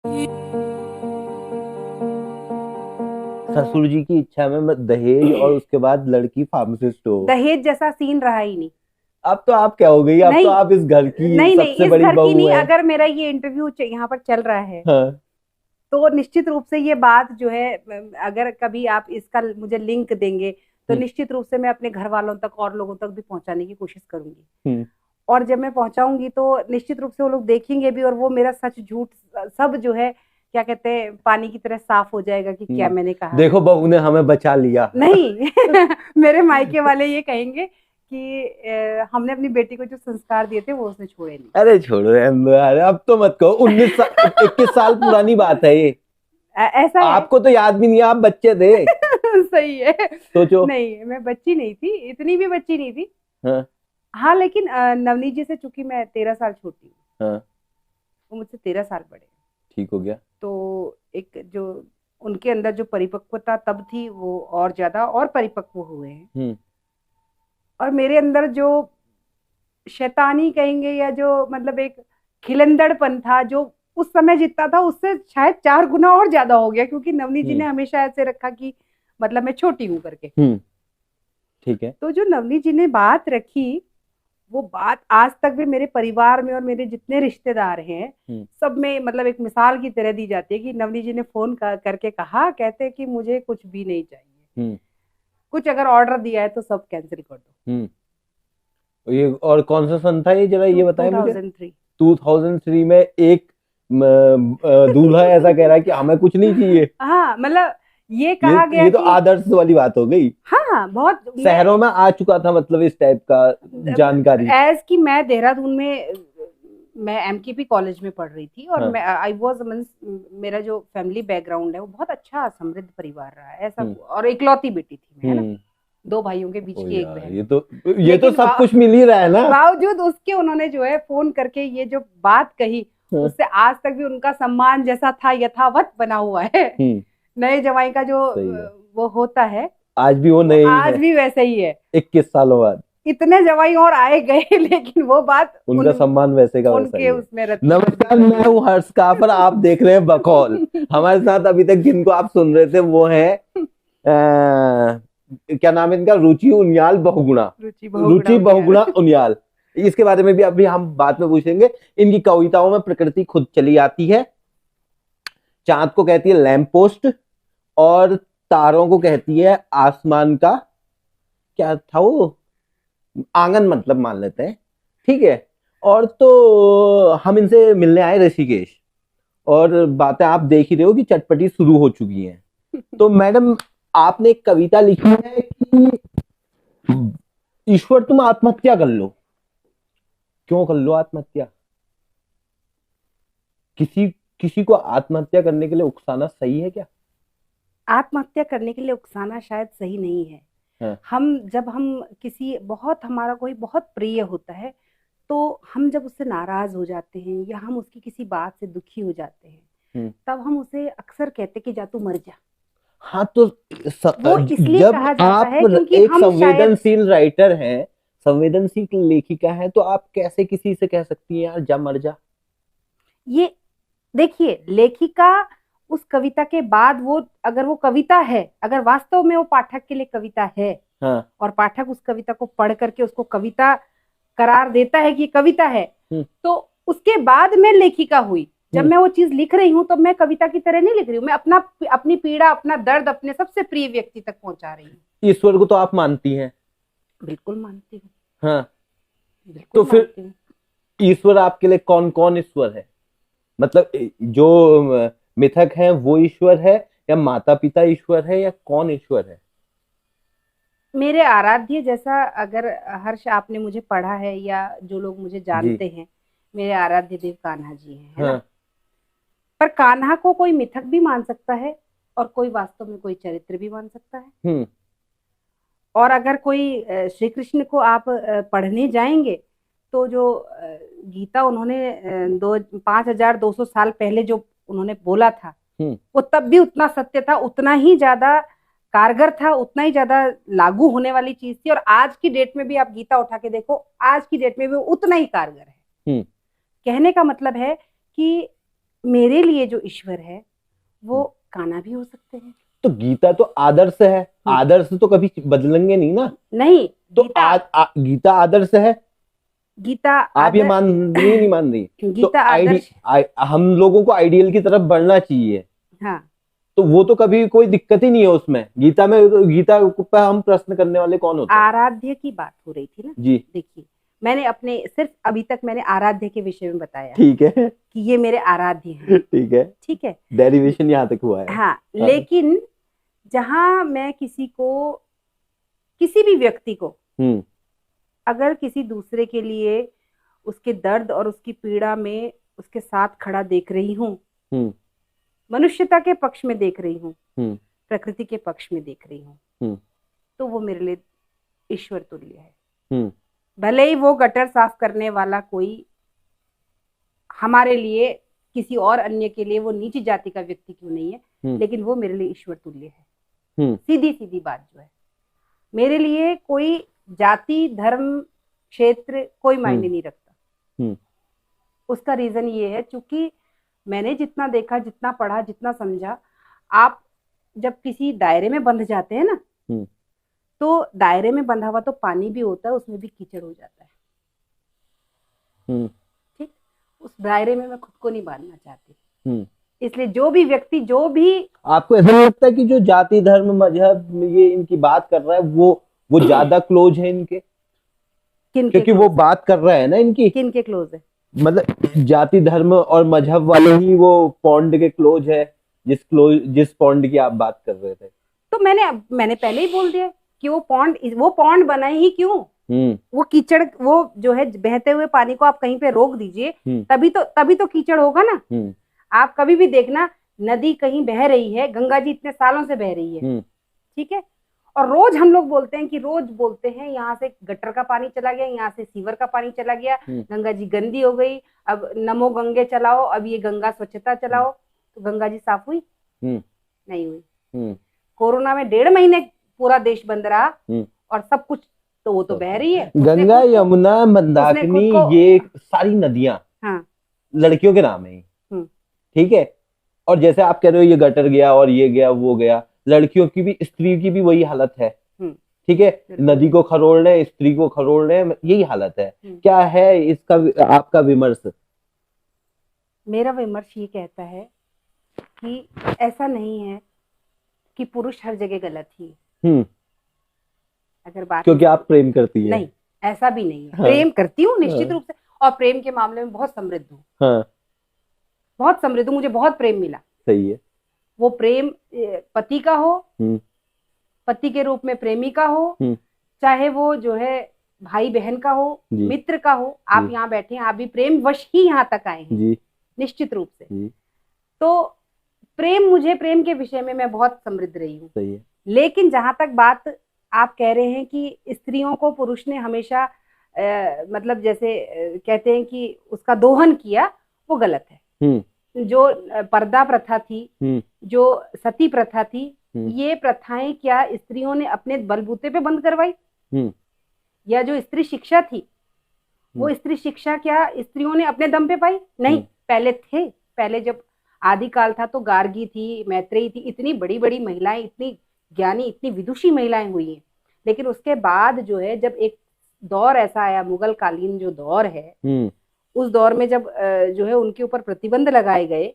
ससुर जी की इच्छा में दहेज और उसके बाद लड़की फार्मासिस्ट हो। दहेज जैसा सीन रहा ही नहीं। अब तो आप क्या हो गई, अब तो नहीं आप इस घर की नहीं नहीं, सबसे इस बड़ी घर की बहू नहीं, है। अगर मेरा ये इंटरव्यू यहाँ पर चल रहा है हाँ। तो निश्चित रूप से ये बात जो है, अगर कभी आप इसका मुझे लिंक देंगे तो हम्म। निश्चित रूप से मैं अपने घर वालों तक और लोगों तक भी पहुंचाने की कोशिश करूंगी। हम्म। और जब मैं पहुंचाऊंगी तो निश्चित रूप से वो लोग देखेंगे भी, और वो मेरा सच झूठ सब जो है, क्या कहते हैं, पानी की तरह साफ हो जाएगा कि क्या मैंने कहा देखो, है। बहू ने हमें बचा लिया। नहीं मेरे मायके वाले ये कहेंगे कि हमने अपनी बेटी को जो संस्कार दिए थे वो उसने छोड़े नहीं। अरे छोड़ो रहने दो यार, अब तो मत कहो। 21 साल पुरानी बात है ये। ऐसा है। आपको तो याद भी नहीं है, आप बच्चे थे। सही है। सोचो। नहीं, मैं बच्ची नहीं थी, इतनी भी बच्ची नहीं थी। हाँ। हाँ, लेकिन नवनीत जी से चूंकि मैं 13 साल छोटी हूँ, हाँ। वो मुझसे 13 साल बड़े हैं। ठीक हो गया। तो एक जो उनके अंदर जो परिपक्वता तब थी वो और ज्यादा और परिपक्व हुए हैं। और मेरे अंदर जो शैतानी कहेंगे या जो मतलब एक खिलंदड़पन था, जो उस समय जितना था उससे शायद 4 गुना और ज्यादा हो गया, क्योंकि नवनीत जी ने हमेशा ऐसे रखा कि मतलब मैं छोटी हूं करके। ठीक है। तो जो नवनीत जी ने बात रखी, वो बात आज तक भी मेरे परिवार में और मेरे जितने रिश्तेदार हैं सब में मतलब एक मिसाल की तरह दी जाती है कि नवनीत जी ने फोन करके कहा, कहते कि मुझे कुछ भी नहीं चाहिए, कुछ अगर ऑर्डर दिया है तो सब कैंसिल कर दो। ये और कौन सा सन था ये, जरा ये बताएं मुझे। 2003। 2003 में एक दूल्हा ऐसा कह रहा है कि हमें कुछ नहीं चाहिए। हाँ, मतलब ये कहा गया ये तो कि आदर्श वाली बात हो गई। हाँ, बहुत शहरों में आ चुका था मतलब इस टाइप का जानकारी। एज कि मैं देहरादून में, मैं एमकेपी कॉलेज में पढ़ रही थी, और हाँ। मैं आई वाज, मेरा जो फैमिली बैकग्राउंड है वो बहुत अच्छा समृद्ध परिवार रहा है ऐसा। और इकलौती बेटी थी मैं, है ना, 2 भाइयों के बीच की एक बहन। ये तो सब कुछ मिल ही रहा है ना। बावजूद उसके उन्होंने जो है फोन करके ये जो बात कही, उससे आज तक भी उनका सम्मान जैसा था यथावत बना हुआ है। नए जवाई का जो वो होता है, आज भी वो नहीं है, आज भी वैसे ही है। 21 सालों बाद इतने जवाई और आए गए लेकिन वो बात उनका सम्मान वैसे का वैसा ही है। उसमें नमस्कार, मैं हूँ हर्ष काफर, आप देख रहे हैं बकौल। हमारे साथ अभी तक जिनको आप सुन रहे थे वो है क्या नाम है इनका, रुचि उनियाल बहुगुणा। रुचि बहुगुणा उनियाल। इसके बारे में भी अभी हम बाद में पूछेंगे। इनकी कविताओं में प्रकृति खुद चली आती है। चांद को कहती है लैंप पोस्ट, और तारों को कहती है आसमान का क्या था वो, आंगन मतलब मान लेते हैं। ठीक है। और तो हम इनसे मिलने आए ऋषिकेश, और बातें आप देख ही रहे हो कि चटपटी शुरू हो चुकी हैं। तो मैडम, आपने एक कविता लिखी है कि ईश्वर तुम आत्महत्या कर लो। क्यों कर लो आत्महत्या? किसी किसी को आत्महत्या करने के लिए उकसाना सही है क्या? आत्महत्या करने के लिए उकसाना शायद सही नहीं है। जब हम किसी बहुत, हमारा कोई बहुत प्रिय होता है, तो हम जब उससे नाराज हो जाते हैं या हम उसकी किसी बात से दुखी हो जाते हैं, तब हम उसे अक्सर कहते कि जा तू मर जा। हाँ, तो वो इसलिए जब कहा जाता आप है क्योंकि एक हम संवेदनशील राइटर हैं, संवेदनशील लेखिका है, तो आप कैसे किसी से कह सकती हैं यार जा मर जा? ये देखिए, लेखिका उस कविता के बाद, वो अगर वो कविता है, अगर वास्तव में वो पाठक के लिए कविता है, और पाठक उस कविता को पढ़ करके उसको कविता करार देता है कि कविता है, तो उसके बाद मैं लेखिका हुई। जब मैं वो चीज लिख रही हूँ तो मैं कविता की तरह नहीं लिख रही हूँ, मैं अपनी पीड़ा, अपना दर्द अपने सबसे प्रिय व्यक्ति तक पहुंचा रही हूँ। ईश्वर को तो आप मानती हैं? बिल्कुल मानती हूँ। हाँ। तो फिर ईश्वर आपके लिए कौन कौन ईश्वर है? मतलब जो मिथक है वो ईश्वर है, या माता पिता ईश्वर है, या कौन ईश्वर है? मेरे आराध्य, जैसा अगर हर्ष आपने मुझे पढ़ा है या जो लोग मुझे जानते हैं, मेरे आराध्य देव कान्हा जी हैं, है ना? पर कान्हा को कोई मिथक भी मान सकता है और कोई वास्तव में कोई चरित्र भी मान सकता है। और अगर कोई श्री कृष्ण को आप पढ़ने जाएंगे तो जो गीता उन्होंने 5200 साल पहले जो उन्होंने बोला था, वो तब भी उतना सत्य था, उतना ही ज्यादा कारगर था, उतना ही ज्यादा लागू होने वाली चीज थी। और आज की डेट में भी आप गीता उठा के देखो, आज की डेट में भी उतना ही कारगर है। कहने का मतलब है कि मेरे लिए जो ईश्वर है वो कान्हा भी हो सकते हैं। तो गीता तो आदर्श है, आदर्श तो कभी बदलेंगे नहीं ना। नहीं, तो गीता आदर्श है। गीता आप ये मान रही नहीं मान रही? गीता तो आदर्श, हम लोगों को आइडियल की तरफ बढ़ना चाहिए। हाँ, तो वो तो कभी कोई दिक्कत ही नहीं है उसमें। गीता पर हम प्रश्न करने वाले कौन होते हैं? आराध्य की बात हो रही थी ना जी। देखिए, मैंने अपने सिर्फ अभी तक मैंने आराध्य के विषय में बताया, ठीक है, कि ये मेरे आराध्य हैं, ठीक है, ठीक है, डेरिवेशन यहाँ तक हुआ है। हाँ, लेकिन जहां मैं किसी भी व्यक्ति को अगर किसी दूसरे के लिए उसके दर्द और उसकी पीड़ा में उसके साथ खड़ा देख रही हूँ, मनुष्यता के पक्ष में देख रही हूँ, प्रकृति के पक्ष में देख रही हूँ, तो वो मेरे लिए ईश्वर तुल्य है। भले ही वो गटर साफ करने वाला कोई हमारे लिए, किसी और अन्य के लिए वो नीची जाति का व्यक्ति क्यों नहीं है, लेकिन वो मेरे लिए ईश्वर तुल्य है। सीधी सीधी बात जो है, मेरे लिए कोई जाति, धर्म, क्षेत्र कोई मायने नहीं रखता। उसका रीजन ये है, चूंकि मैंने जितना देखा, जितना पढ़ा, जितना समझा, आप जब किसी दायरे में बंध जाते हैं ना, तो दायरे में बंधा हुआ तो पानी भी होता है, उसमें भी कीचड़ हो जाता है। ठीक, उस दायरे में मैं खुद को नहीं बांधना चाहती। इसलिए जो भी व्यक्ति, जो भी, आपको ऐसा नहीं लगता कि जो जाति, धर्म, मजहब ये इनकी बात कर रहा है वो ज्यादा क्लोज है इनके? क्योंकि वो बात कर रहा है ना इनकी। किन के क्लोज है? मतलब जाति, धर्म और मजहब वाले ही वो पॉन्ड के क्लोज है, जिस पॉन्ड की आप बात कर रहे थे। तो मैंने पहले ही बोल दिया कि वो पॉन्ड बना ही क्यों? वो कीचड़, वो जो है बहते हुए पानी को आप कहीं पे रोक दीजिए, तभी तो कीचड़ होगा ना। आप कभी भी देखना, नदी कहीं बह रही है, गंगा जी इतने सालों से बह रही है, ठीक है, और रोज हम लोग बोलते हैं यहाँ से गटर का पानी चला गया, यहाँ से सीवर का पानी चला गया, गंगा जी गंदी हो गई, अब नमो गंगे चलाओ, अब ये गंगा स्वच्छता चलाओ। तो गंगा जी साफ हुई? नहीं हुई। कोरोना में 1.5 महीने पूरा देश बंद रहा और सब कुछ, तो वो तो बह रही है। गंगा, यमुना, मंदाकिनी, ये सारी नदियां लड़कियों के नाम है, ठीक है। और जैसे आप कह रहे हो ये गटर गया और ये गया वो गया, लड़कियों की भी, स्त्री की भी वही हालत है, ठीक है। नदी को खरोड़ रहे, स्त्री को खरोड़ रहे, यही हालत है। क्या है इसका आपका विमर्श? मेरा विमर्श ये कहता है कि ऐसा नहीं है कि पुरुष हर जगह गलत ही है। अगर बात, क्योंकि आप प्रेम करती है। नहीं, ऐसा भी नहीं है। प्रेम करती हूँ निश्चित रूप से, और प्रेम के मामले में बहुत समृद्ध हूँ। बहुत समृद्ध हूँ, मुझे बहुत प्रेम मिला। सही है। वो प्रेम पति का हो, पति के रूप में प्रेमी का हो, चाहे वो जो है भाई बहन का हो, मित्र का हो। आप यहाँ बैठे हैं, आप भी प्रेम वश ही यहाँ तक आए हैं, निश्चित रूप से। तो मुझे प्रेम के विषय में मैं बहुत समृद्ध रही हूँ। सही है। लेकिन जहां तक बात आप कह रहे हैं कि स्त्रियों को पुरुष ने हमेशा मतलब जैसे कहते हैं कि उसका दोहन किया, वो गलत है। जो पर्दा प्रथा थी, जो सती प्रथा थी, ये प्रथाएं क्या स्त्रियों ने अपने बलबूते पे बंद करवाई? या जो स्त्री शिक्षा थी, वो स्त्री शिक्षा क्या स्त्रियों ने अपने दम पे पाई? नहीं, पहले जब आदिकाल था तो गार्गी थी, मैत्रेयी थी, इतनी बड़ी बड़ी महिलाएं, इतनी ज्ञानी, इतनी विदुषी महिलाएं हुई हैं। लेकिन उसके बाद जो है, जब एक दौर ऐसा आया, मुगल कालीन जो दौर है, उस दौर में जब जो है उनके ऊपर प्रतिबंध लगाए गए,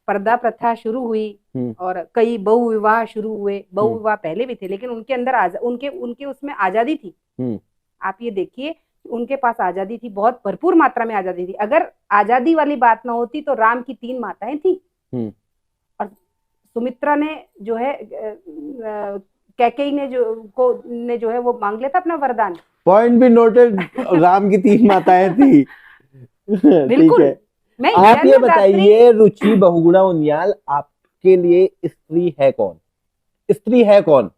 पर्दा प्रथा शुरू हुई और कई बहु विवाह शुरू हुए। बहु विवाह पहले भी थे, लेकिन उनके अंदर उनके उसमें आजादी थी। आप ये देखिए, उनके पास आजादी थी, बहुत भरपूर मात्रा में आजादी थी। अगर आजादी वाली बात ना होती तो राम की 3 माताएं थी, और सुमित्रा ने जो है कैकेयी ने जो है वो मांग लिया था अपना वरदान। पॉइंट भी नोटेड। राम की 3 माताएं थी। बिल्कुल। आप ये बताइए, रुचि बहुगुणा उनियाल, आपके लिए स्त्री है कौन? स्त्री है कौन?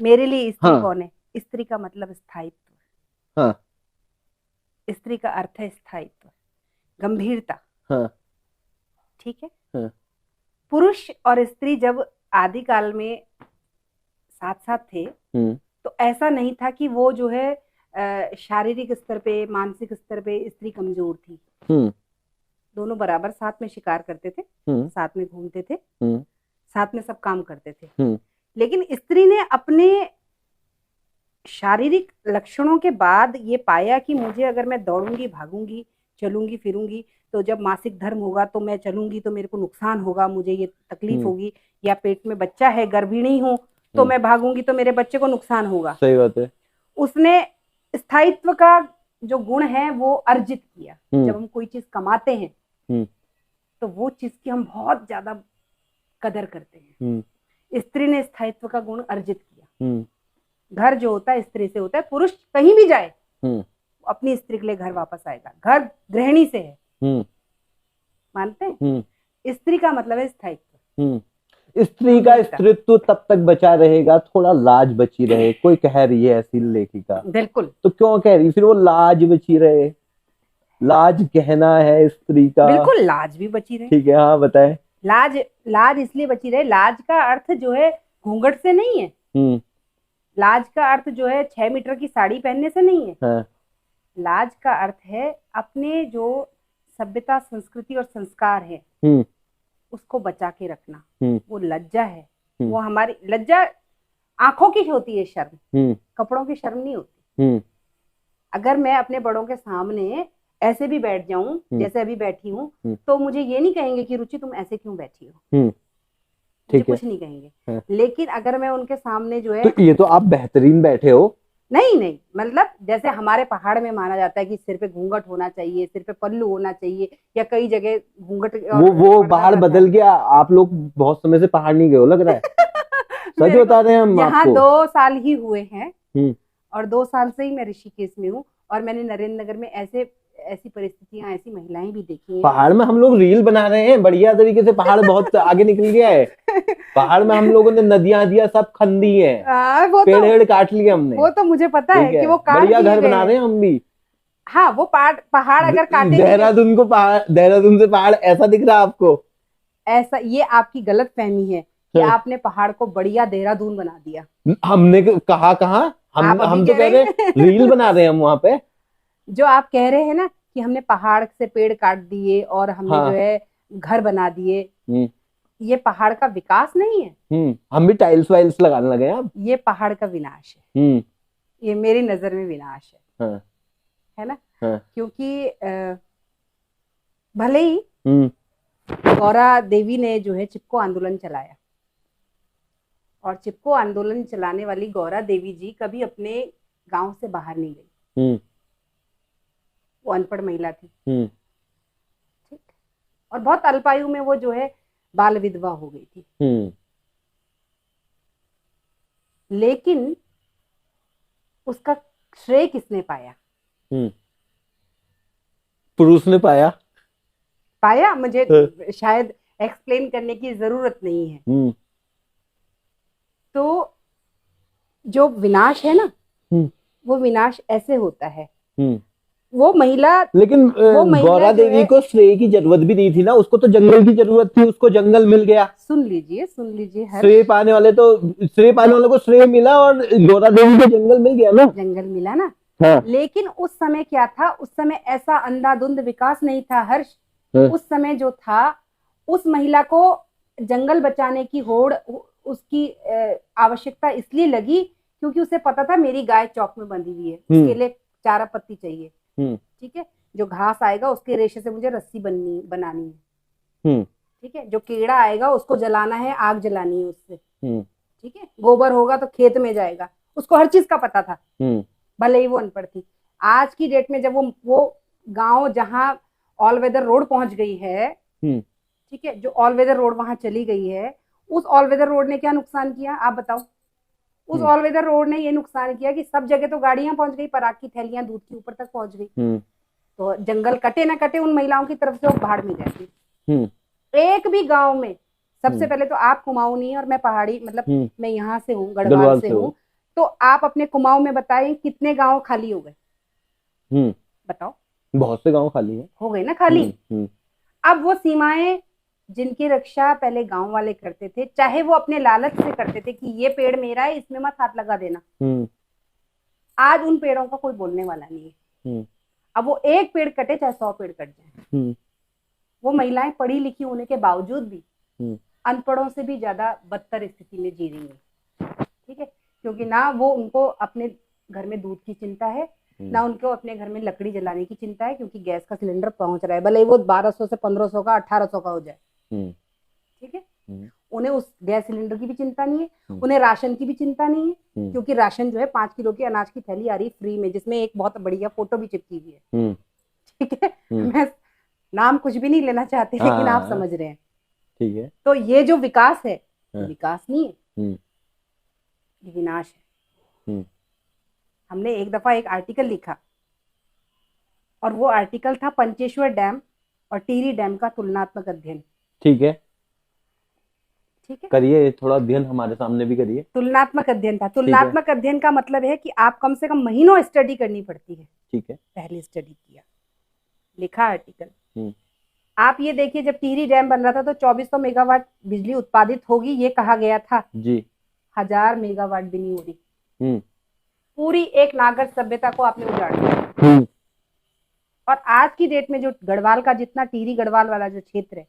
मेरे लिए स्त्री कौन है? स्त्री का मतलब स्थायित्व। स्त्री का अर्थ है स्थायित्व, गंभीरता। ठीक है। पुरुष और स्त्री जब आदिकाल में साथ साथ थे, तो ऐसा नहीं था कि वो जो है शारीरिक स्तर पे, मानसिक स्तर पे स्त्री कमजोर थी। दोनों बराबर साथ में शिकार करते थे, साथ में घूमते थे, साथ में सब काम करते थे। लेकिन स्त्री ने अपने शारीरिक लक्षणों के बाद ये पाया कि मुझे अगर मैं दौड़ूंगी, भागूंगी, चलूंगी फिरूंगी, तो जब मासिक धर्म होगा तो मैं चलूंगी तो मेरे को नुकसान होगा, मुझे ये तकलीफ होगी, या पेट में बच्चा है, गर्भिणी हूं, तो मैं भागूंगी तो मेरे बच्चे को नुकसान होगा। सही बात है। उसने स्थायित्व का जो गुण है वो अर्जित किया। जब हम कोई चीज कमाते हैं तो वो चीज की हम बहुत ज्यादा कदर करते हैं। स्त्री ने स्थायित्व का गुण अर्जित किया। घर जो होता है स्त्री से होता है। पुरुष कहीं भी जाए अपनी स्त्री के लिए घर वापस आएगा। घर गृहिणी से है, मानते हैं? स्त्री का मतलब है स्थायित्व। स्त्री का स्त्रीत्व तब तक बचा रहेगा, थोड़ा लाज बची रहे। कोई कह रही है ऐसी लेखिका, बिल्कुल, तो क्यों कह रही? फिर वो लाज बची रहे, लाज कहना है स्त्री का। बिल्कुल, लाज भी बची रहे। ठीक है, हाँ बताएं। लाज इसलिए बची रहे, लाज का अर्थ जो है घूंघट से नहीं है। लाज का अर्थ जो है 6 मीटर की साड़ी पहनने से नहीं है। हाँ। लाज का अर्थ है अपने जो सभ्यता, संस्कृति और संस्कार है उसको बचा के रखना। वो लज्जा है। वो हमारी लज्जा आंखों की होती है, शर्म, कपड़ों की शर्म नहीं होती। अगर मैं अपने बड़ों के सामने ऐसे भी बैठ जाऊं जैसे अभी बैठी हूँ, तो मुझे ये नहीं कहेंगे कि रुचि तुम ऐसे क्यों बैठी हो, मुझे कुछ नहीं कहेंगे। हाँ। लेकिन अगर मैं उनके सामने जो है, तो ये तो आप बेहतरीन बैठे हो। नहीं, मतलब जैसे हमारे पहाड़ में माना जाता है कि सिर पे घूंघट होना चाहिए, सिर पे पल्लू होना चाहिए, या कई जगह घूंघट। वो पहाड़ बदल गया। आप लोग बहुत समय से पहाड़ नहीं गए हो लग रहा है। सच बता रहे हैं हम यहाँ आपको। 2 साल ही हुए हैं और 2 साल से ही मैं ऋषिकेश में हूँ, और मैंने नरेंद्र नगर में ऐसी परिस्थितियां, ऐसी महिलाएं भी देखी हैं। पहाड़ में हम लोग रील बना रहे हैं बढ़िया तरीके से। पहाड़ बहुत आगे निकल गया है। पहाड़ में हम लोगं ने नदियां दिया सब खंदी है, पेड़ काट लिए हमने। वो तो मुझे पता है कि वो काट बढ़िया घर बना रहे हैं हम भी। हाँ, वो पहाड़ अगर काटे, देहरादून से पहाड़ ऐसा दिख रहा है आपको? ऐसा, ये आपकी गलत फहमी है कि आपने पहाड़ को बढ़िया देहरादून बना दिया। हमने कहा हम तो कह रहे हैं रील बना रहे हैं हम वहां पे। जो आप कह रहे हैं ना कि हमने पहाड़ से पेड़ काट दिए और हमने जो है घर बना दिए, ये पहाड़ का विकास नहीं है। हम भी टाइल्स वाइल्स लगाने लगे हैं अब। ये पहाड़ का विनाश है। ये मेरी नजर में विनाश है। है ना? क्योंकि भले ही गौरा देवी ने जो है चिपको आंदोलन चलाया, और चिपको आंदोलन चलाने वाली गौरा देवी जी कभी अपने गांव से बाहर नहीं गई। वो अनपढ़ महिला थी, ठीक, और बहुत अल्पायु में वो जो है बाल विधवा हो गई थी। लेकिन उसका श्रेय किसने पाया? पुरुष ने पाया। मुझे शायद एक्सप्लेन करने की जरूरत नहीं है। तो जो विनाश है ना, वो विनाश ऐसे होता है। वो महिला, लेकिन गौरा देवी को श्रेय की जरूरत भी नहीं थी ना, उसको तो जंगल की जरूरत थी, उसको जंगल मिल गया। सुन लीजिए श्रेय पाने वाले को श्रेय मिला, और गौरा देवी को जंगल मिल गया ना। जंगल मिला ना। हाँ। लेकिन उस समय क्या था? उस समय ऐसा अंधाधुंध विकास नहीं था हर्ष। उस समय जो था, उस महिला को जंगल बचाने की होड़, उसकी आवश्यकता इसलिए लगी क्योंकि उसे पता था मेरी गाय चौक में बंधी हुई है, उसके लिए चारा पत्ती चाहिए। ठीक है, जो घास आएगा उसके रेशे से मुझे रस्सी बनानी है। ठीक है, जो कीड़ा आएगा उसको जलाना है, आग जलानी है उससे। ठीक है, गोबर होगा तो खेत में जाएगा। उसको हर चीज का पता था, भले ही वो अनपढ़ थी। आज की डेट में जब वो गांव जहां ऑल वेदर रोड पहुंच गई है, ठीक है, जो ऑल वेदर रोड वहां चली गई है, उस ऑल वेदर रोड ने क्या नुकसान किया आप बताओ? उस ऑल वेदर रोड ने ये नुकसान किया कि सब जगह तो गाड़ियां पहुंच गई, पराग की थैलियां दूध के ऊपर तक पहुंच गई। तो जंगल कटे ना कटे, उन महिलाओं की तरफ से वो भाड़ में जाती। एक भी गांव में, सबसे पहले तो आप कुमाऊं नहीं है और मैं पहाड़ी, मतलब मैं यहाँ से हूँ, गढ़वाल से हूँ, तो आप अपने कुमाऊं में बताएं कितने गांव खाली हो गए? बताओ। बहुत से गांव खाली है, हो गए ना खाली। अब वो सीमाएं जिनकी रक्षा पहले गांव वाले करते थे, चाहे वो अपने लालच से करते थे कि ये पेड़ मेरा है, इसमें मत हाथ लगा देना, आज उन पेड़ों का कोई बोलने वाला नहीं है। अब वो एक पेड़ कटे चाहे 100 पेड़ कट जाए, वो महिलाएं पढ़ी लिखी होने के बावजूद भी हम्म, अनपढ़ों से भी ज्यादा बदतर स्थिति में जी रही है। ठीक है, क्योंकि ना वो उनको अपने घर में दूध की चिंता है, ना उनको अपने घर में लकड़ी जलाने की चिंता है, क्योंकि गैस का सिलेंडर पहुंच रहा है, भले वो 1200 से 1500 का 1800 का हो जाए। ठीक है, उन्हें उस गैस सिलेंडर की भी चिंता नहीं है, उन्हें राशन की भी चिंता नहीं है, क्योंकि राशन जो है 5 किलो की अनाज की थैली आ रही फ्री में, जिसमें एक बहुत बढ़िया फोटो भी चिपकी हुई है। ठीक है, मैं नाम कुछ भी नहीं लेना चाहती, लेकिन आप समझ रहे हैं। ठीक है, तो ये जो विकास है, विकास नहीं है, ये विनाश है। हमने एक दफा एक आर्टिकल लिखा, और वो आर्टिकल था पंचेश्वर डैम और टिहरी डैम का तुलनात्मक अध्ययन। ठीक है, ठीक है, करिए, थोड़ा अध्ययन हमारे सामने भी करिए। तुलनात्मक अध्ययन था। तुलनात्मक अध्ययन का मतलब है कि आप कम से कम महीनों स्टडी करनी पड़ती है। ठीक है, पहले स्टडी किया, लिखा आर्टिकल। आप ये देखिए, जब टिहरी डैम बन रहा था तो 2400 मेगावाट बिजली उत्पादित होगी, ये कहा गया था जी। 1000 मेगावाट भी नहीं हो रही। पूरी एक नागर सभ्यता को आपने उजाड़ दिया। और आज की डेट में जो गढ़वाल का, जितना टिहरी गढ़वाल वाला जो क्षेत्र है,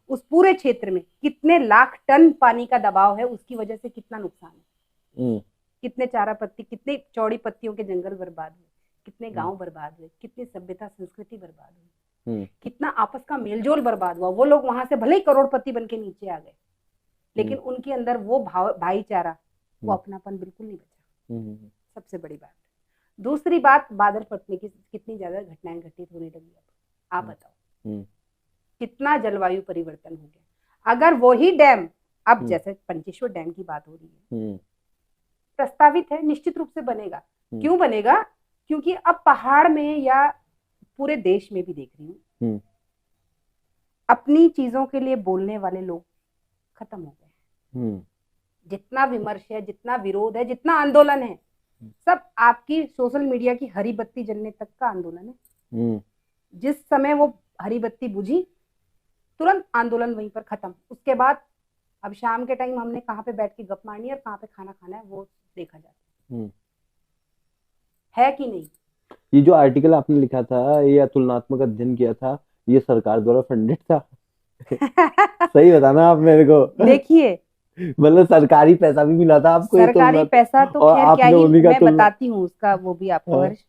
उस पूरे क्षेत्र में कितने लाख टन पानी का दबाव है, उसकी वजह से कितना नुकसान है। कितने चारा पत्ती, कितने चौड़ी पत्तियों के जंगल बर्बाद हुए, कितने गांव बर्बाद हुए, कितनी सभ्यता संस्कृति बर्बाद हुई, कितना आपस का मेलजोल बर्बाद हुआ। वो लोग वहां से भले ही करोड़पति बन के नीचे आ गए, लेकिन उनके अंदर वो भाईचारा, वो अपनापन बिल्कुल नहीं बचा। सबसे बड़ी बात। दूसरी बात, बादल फटने की कितनी ज्यादा घटनाएं घटित होने लगी। आप बताओ कितना जलवायु परिवर्तन हो गया। अगर वही डैम, अब जैसे पंचेश्वर डैम की बात हो रही है, प्रस्तावित है, निश्चित रूप से बनेगा। क्यों बनेगा? क्योंकि अब पहाड़ में या पूरे देश में भी देख रही हूँ, अपनी चीजों के लिए बोलने वाले लोग खत्म हो गए। जितना विमर्श है, जितना विरोध है, जितना आंदोलन है, सब आपकी सोशल मीडिया की हरी बत्ती जलने तक का आंदोलन है। जिस समय वो हरी बत्ती बुझी, तुरंत आंदोलन वहीं पर खत्म। उसके बाद अब शाम के टाइम हमने कहाँ पे बैठ के गप मारनी है और कहाँ पे खाना खाना है, वो देखा जाता है कि नहीं। ये जो आर्टिकल आपने लिखा था या तुलनात्मक अध्ययन किया था, ये सरकार द्वारा फंडेड था? सही बताना आप मेरे को। देखिए, मतलब सरकारी पैसा भी मिला था आपको? सरकारी पैसा तो खैर क्या ही, मैं बताती हूँ उसका, वो भी आपको हर्ष।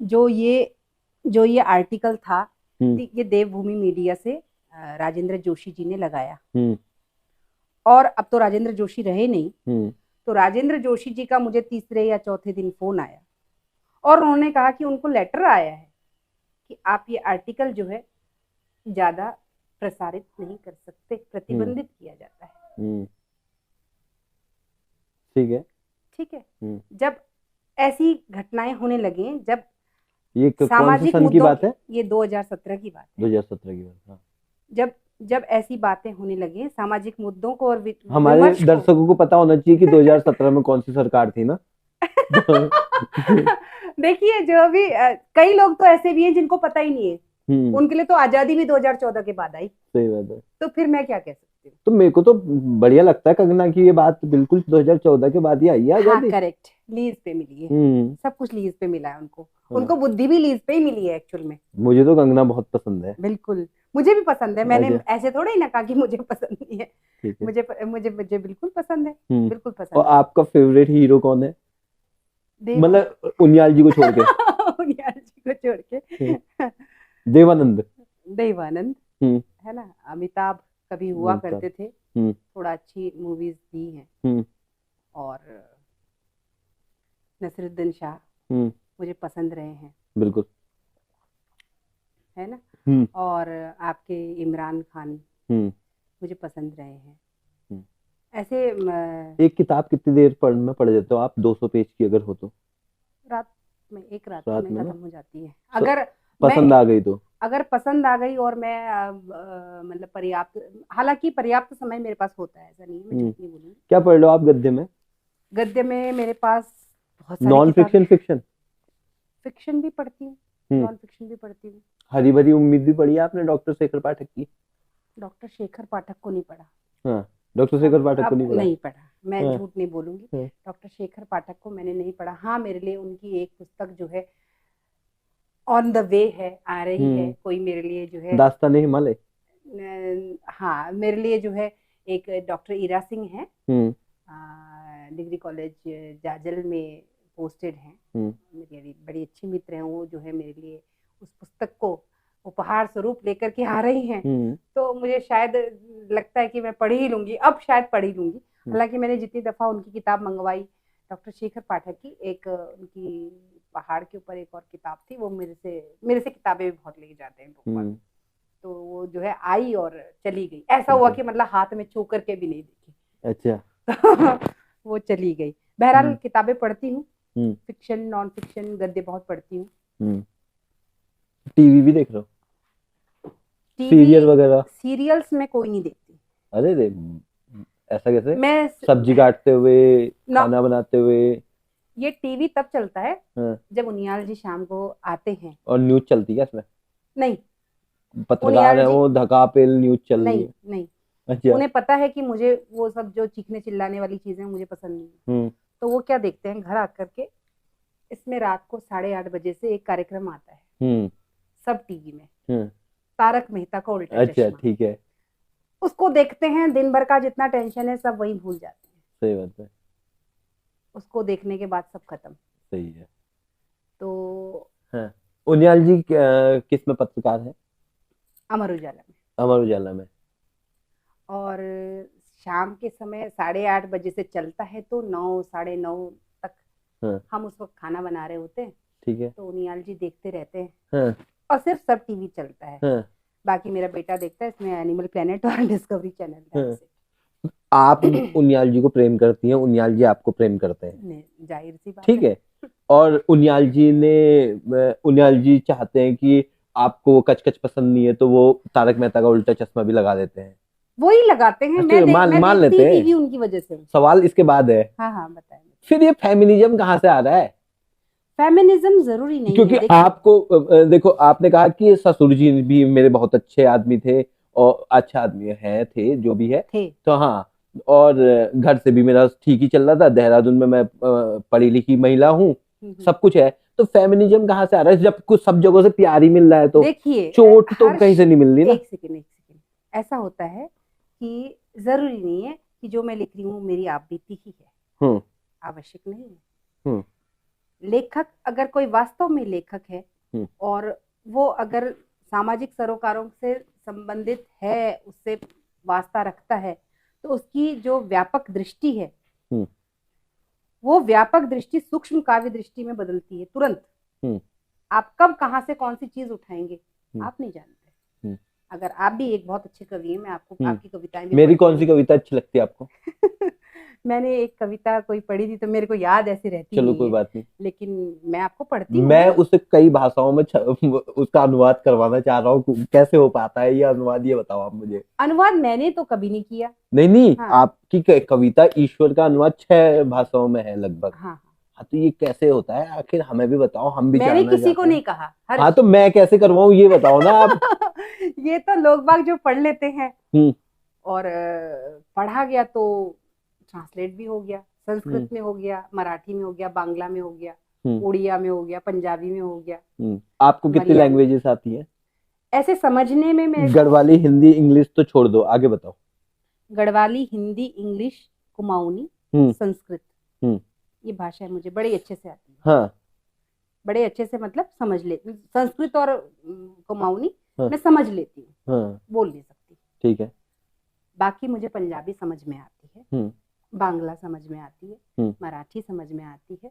जो ये आर्टिकल था, ये देवभूमि मीडिया से राजेंद्र जोशी जी ने लगाया। और अब तो राजेंद्र जोशी रहे नहीं, तो राजेंद्र जोशी जी का मुझे तीसरे या चौथे दिन फोन आया, और उन्होंने कहा कि उनको लेटर आया है कि आप ये आर्टिकल जो है ज्यादा प्रसारित नहीं कर सकते, प्रतिबंधित किया जाता है। ठीक है, ठीक है। जब ऐसी घटनाएं होने लगे, जब ये सामाजिक मुद्दों की बात है, ये 2017 की बात है। 2017 की बात। हाँ। जब ऐसी बातें होने लगे, सामाजिक मुद्दों को और हमारे दर्शकों को पता होना चाहिए कि 2017 में कौन सी सरकार थी ना। देखिए, जो भी कई लोग तो ऐसे भी हैं जिनको पता ही नहीं है, उनके लिए तो आजादी भी 2014 के बाद आई। सही बात है। तो फिर मैं क्या कह सकती हूँ। तो मेरे को तो बढ़िया लगता है कंगना की ये बात बिल्कुल 2014 के बाद ही आई है आजादी। हाँ, करेक्ट, लीज पे मिली है, सब कुछ लीज पे मिला है उनको। उनको बुद्धि भी लीज पे ही मिली है एक्चुअल में। मुझे तो कंगना बहुत पसंद है। बिल्कुल, मुझे भी पसंद है। मैंने ऐसे थोड़ा ही ना कहा कि मुझे पसंद नहीं है। मुझे बिल्कुल पसंद है, बिल्कुल पसंद। और आपका फेवरेट हीरो कौन है? मतलब उनियाल जी को छोड़ के। उनियाल जी को छोड़ के देवानंद है ना, अमिताभ कभी हुआ करते थे, थोड़ा अच्छी मूवीज दी हैं। और नसीरुद्दीन शाह मुझे पसंद रहे हैं, बिल्कुल, है ना। और आपके इमरान खान मुझे पसंद रहे हैं। ऐसे एक किताब कितनी देर में पढ़ देते हो आप? 200 पेज की अगर हो तो? रात में खत्म हो जाती है। अगर पसंद आ गई तो? अगर पसंद आ गई और मैं मतलब पर्याप्त, हालांकि पर्याप्त समय मेरे पास होता है, ऐसा नहीं है, मैं झूठ नहीं बोलूंगी। क्या पढ़ लो आप गद्य में? गद्य में मेरे पास बहुत सारी नॉन फिक्शन? फिक्शन भी पढ़ती हूँ, नॉन फिक्शन भी पढ़ती हूँ। हरी भरी उम्मीद भी पढ़ी है आपने, डॉक्टर शेखर पाठक की? डॉक्टर शेखर पाठक को नहीं पढ़ा। हाँ, डॉक्टर शेखर पाठक को नहीं पढ़ा। मैं झूठ नहीं बोलूंगी, डॉक्टर शेखर पाठक को मैंने नहीं पढ़ा। हाँ, मेरे लिए उनकी एक पुस्तक जो है ऑन द वे है, आ रही है। कोई मेरे लिए जो है दास्तान हिमालय, हाँ मेरे लिए जो है एक डॉक्टर ईरा सिंह है, डिग्री कॉलेज जाजल में पोस्टेड हैं, मेरी बड़ी अच्छी मित्र हैं। वो जो है मेरे लिए उस पुस्तक को उपहार स्वरूप लेकर के आ रही हैं। तो मुझे शायद लगता है कि मैं पढ़ ही लूंगी, अब शायद पढ़ ही लूंगी। हालांकि मैंने जितनी दफा उनकी किताब मंगवाई, डॉक्टर शेखर पाठक की एक उनकी पहाड़ के ऊपर एक और किताब थी, वो मेरे से किताबें भी बहुत लेके जाते हैं, तो वो जो है आई और चली गई। ऐसा हुआ कि मतलब हाथ में छू करके भी नहीं देखी। अच्छा। वो चली गई। बहरहाल किताबें पढ़ती हूँ, फिक्शन नॉन फिक्शन गद्य बहुत पढ़ती हूँ। टीवी भी देख रहे हो? सीरियल वगैरह? सीरियल्स में कोई नहीं देखती। अरे रे, ऐसा कैसे? मैं सब्जी काटते हुए, खाना बनाते हुए? ये टीवी तब चलता है जब उनियाल जी शाम को आते हैं। और न्यूज चलती है इसमें? नहीं, पत्रकार है वो, धकापेल न्यूज चल रही है? नहीं। अच्छा। उन्हें पता है कि मुझे वो सब जो चीखने चिल्लाने वाली चीजें मुझे पसंद नहीं, तो वो क्या देखते हैं घर आकर के, इसमें रात को 8:30 बजे से एक कार्यक्रम आता है सब टीवी में, तारक मेहता का उल्टा चश्मा। अच्छा, ठीक है। उसको देखते हैं, दिन भर का जितना टेंशन है सब वही भूल जाते हैं। सही बात है। उसको देखने के बाद सब खत्म। सही है। तो हाँ। उनियाल जी किस में पत्रकार है? अमर उजाला में। अमर उजाला में। और शाम के समय 8:30 बजे से चलता है, तो 9 साढ़े 9 तक हम उस वक्त खाना बना रहे होते हैं। ठीक है। तो उनियाल जी देखते रहते हैं। और सिर्फ सब टीवी चलता है। बाकी मेरा बेटा देखता है, इसमें एनिमल प्लेनेट और डिस्कवरी चैनल है। आप उनियाल जी को प्रेम करती हैं, उनियाल जी आपको प्रेम करते हैं, जाहिर सी बात ठीक है। और उनियाल जी चाहते हैं कि आपको वो कच-कच पसंद नहीं है, तो वो तारक मेहता का उल्टा चश्मा भी लगा देते हैं। वही लगाते हैं। मैं मान लेते हैं टीवी उनकी वजह से। सवाल इसके बाद है, हाँ बताएं, फिर ये फेमिनिज्म कहाँ से आ रहा है? फेमिनिज्म जरूरी नहीं क्योंकि है। आपको देखो, आपने कहा कि ससुर जी भी मेरे बहुत अच्छे आदमी थे, और अच्छे आदमी थे जो भी है तो हाँ, और घर से भी मेरा ठीक ही चल रहा था, देहरादून में मैं पढ़ी लिखी महिला हूँ, सब कुछ है। तो फेमिनिज्म कहाँ से आ रहा है जब कुछ सब जगहों से प्यार ही मिल रहा है? तो देखिए, चोट तो कहीं से नहीं मिल रही ना। एक सेकंड, ऐसा होता है कि जरूरी नहीं है कि जो मैं लिख रही हूँ मेरी आप बीती ही है, आवश्यक नहीं है। लेखक अगर कोई वास्तव में लेखक है और वो अगर सामाजिक सरोकारों से संबंधित है, उससे वास्ता रखता है, तो उसकी जो व्यापक दृष्टि है वो व्यापक दृष्टि सूक्ष्म काव्य दृष्टि में बदलती है तुरंत। आप कब कहां से कौन सी चीज उठाएंगे आप नहीं जानते। अगर आप भी एक बहुत अच्छे कवि हैं, मैं आपको आपकी कविताएं भी मेरी कौन सी कविता अच्छी लगती है आपको? मैंने एक कविता कोई पढ़ी थी तो मेरे को याद ऐसी रहती है। चलो कोई बात नहीं, लेकिन मैं आपको पढ़ती हूँ। मैं उसे कई भाषाओं में उसका अनुवाद करवाना चाह रहा हूँ, कैसे हो पाता है ये अनुवाद, ये बताओ आप मुझे। अनुवाद मैंने तो कभी नहीं किया। नहीं, आपकी कविता ईश्वर का अनुवाद 6 भाषाओं में है लगभग। हाँ, तो ये कैसे होता है आखिर, हमें भी बताओ, हम भी मैंने किसी को नहीं कहा। हाँ, तो मैं कैसे करवाऊँ ये बताओ ना आप। ये तो लोग बाग जो पढ़ लेते हैं और पढ़ा गया तो ट्रांसलेट भी हो गया, संस्कृत में हो गया, मराठी में हो गया, बांग्ला में हो गया, उड़िया में हो गया, पंजाबी में हो गया। आपको कितनी लैंग्वेजेस आती हैं? ऐसे समझने में मैं गढ़वाली, हिंदी, इंग्लिश तो छोड़ दो, आगे बताओ। गढ़वाली, हिंदी, इंग्लिश, कुमाऊनी, संस्कृत, ये भाषाएं मुझे बड़े अच्छे से आती है। हाँ, बड़े अच्छे से, मतलब समझ लेती। संस्कृत और कुमाऊनी मैं समझ लेती हूँ, बोल नहीं सकती, ठीक है। बाकी मुझे पंजाबी समझ में आती है, बांग्ला समझ में आती है, मराठी समझ में आती है,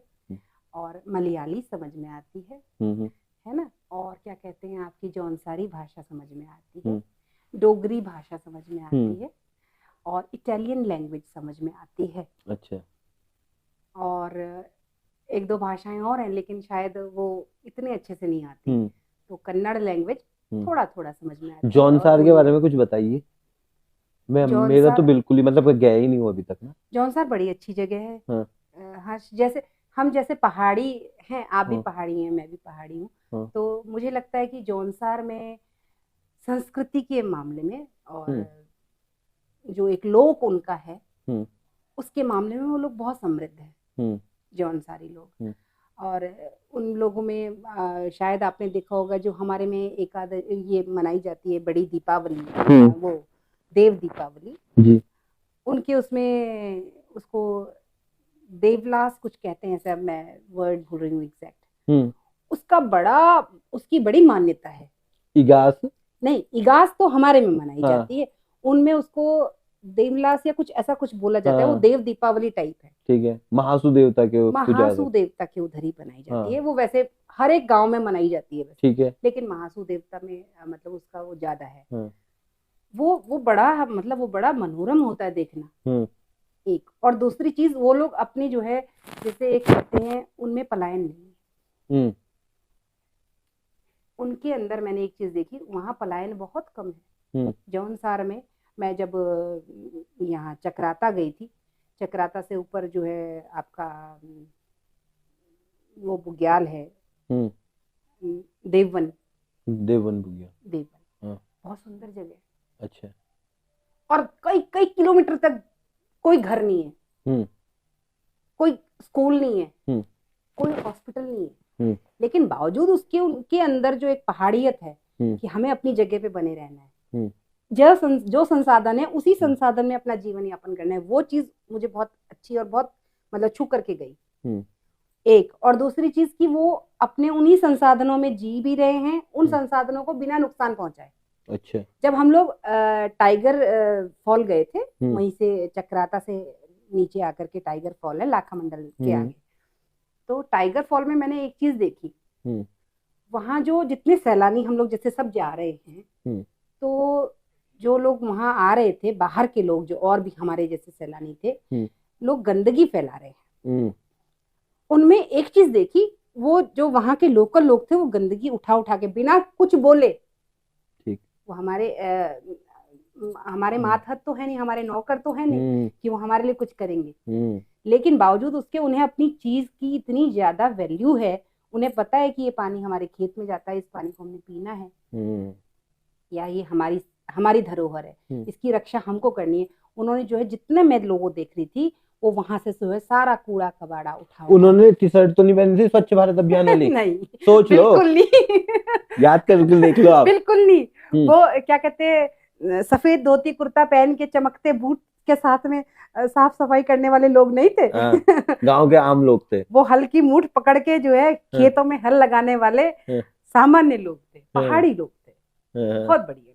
और मलयाली समझ में आती है ना, और क्या कहते हैं आपकी जौनसारी भाषा समझ में आती है, डोगरी भाषा समझ में आती है, और इटालियन लैंग्वेज समझ में आती है। अच्छा। और 1-2 भाषाएं और हैं, लेकिन शायद वो इतने अच्छे से नहीं आती। तो कन्नड़ लैंग्वेज थोड़ा थोड़ा समझ में आती है। जौनसार के बारे में कुछ बताइए। मेरा तो बिल्कुल ही, मतलब गया ही नहीं हूँ अभी तक ना। जौनसार बड़ी अच्छी जगह है। हाँ, जैसे पहाड़ी हैं, आप भी पहाड़ी हैं, मैं भी पहाड़ी हूँ, तो मुझे लगता है कि जौनसार में संस्कृति के मामले में और जो एक लोक उनका है उसके मामले में वो लोग बहुत समृद्ध हैं, जौनसारी लोग। और उन लोगों में शायद आपने देखा होगा जो हमारे में एक आध ये मनाई जाती है बड़ी दीपावली, वो देव दीपावली जी, उनके उसमें उसको देवलास कुछ कहते हैं, ऐसा मैं वर्ड भूल रही हूँ एग्जैक्ट। उसकी बड़ी मान्यता है। इगास नहीं, इगास तो हमारे में मनाई हाँ। जाती है, उनमें उसको देवलास या कुछ ऐसा कुछ बोला जाता है। वो देव दीपावली टाइप है। ठीक है, महासु देवता के महासु देवता के उधर ही बनाई जाती है। वो वैसे हर एक गांव में मनाई जाती है वैसे, ठीक है, लेकिन महासु देवता में मतलब उसका वो ज्यादा है। वो बड़ा मतलब वो बड़ा मनोरम होता है देखना। एक और दूसरी चीज, वो लोग अपनी जो है जैसे एक कहते हैं उनमें पलायन नहीं है। उनके अंदर मैंने एक चीज देखी, वहाँ पलायन बहुत कम है। जौनसार में मैं जब यहाँ चक्राता गई थी, चक्राता से ऊपर जो है आपका वो बुग्याल है, देववन बुग्याल, बहुत सुंदर जगह। अच्छा। और कई कई किलोमीटर तक कोई घर नहीं है, कोई स्कूल नहीं है, कोई हॉस्पिटल नहीं है, लेकिन बावजूद उसके उनके अंदर जो एक पहाड़ियत है कि हमें अपनी जगह पे बने रहना है, जो संसाधन है उसी संसाधन में अपना जीवन यापन करना है। वो चीज मुझे बहुत अच्छी और बहुत मतलब छू करके गई। एक और दूसरी चीज कि वो अपने उन्हीं संसाधनों में जी भी रहे हैं, उन संसाधनों को बिना नुकसान पहुंचाए। अच्छा। जब हम लोग टाइगर फॉल गए थे, वहीं से चक्राता से नीचे आकर के टाइगर फॉल है लाखा मंडल के आगे, तो टाइगर फॉल में मैंने एक चीज देखी, वहां जो जितने सैलानी हम लोग जैसे सब जा रहे हैं, तो जो लोग वहां आ रहे थे बाहर के लोग जो और भी हमारे जैसे सैलानी थे, लोग गंदगी फैला रहे हैं। उनमें एक चीज देखी, वो जो वहां के लोकल लोग थे वो गंदगी उठा उठा के बिना कुछ बोले, वो हमारे मातहत तो है नहीं, हमारे नौकर तो है नहीं कि वो हमारे लिए कुछ करेंगे, लेकिन बावजूद उसके उन्हें अपनी चीज की इतनी ज्यादा वैल्यू है। उन्हें पता है कि ये पानी हमारे खेत में जाता है, इस पानी को हमने पीना है, या ये हमारी धरोहर है, इसकी रक्षा हमको करनी है। उन्होंने जो है जितने मैं लोगों देख रही थी, वो वहां से जो है सारा कूड़ा कबाड़ा उठा। उन्होंने टी शर्ट तो नहीं पहनी थी स्वच्छ भारत अभियान वाली? नहीं, सोच लो, बिल्कुल नहीं। याद करके देख लो आप। बिल्कुल नहीं। वो क्या कहते हैं, सफेद धोती कुर्ता पहन के चमकते बूट के साथ में साफ सफाई करने वाले लोग नहीं थे। गांव के आम लोग थे। वो हल्की मूठ पकड़ के जो है खेतों में हल लगाने वाले सामान्य लोग थे, पहाड़ी लोग थे, बहुत बढ़िया लोग।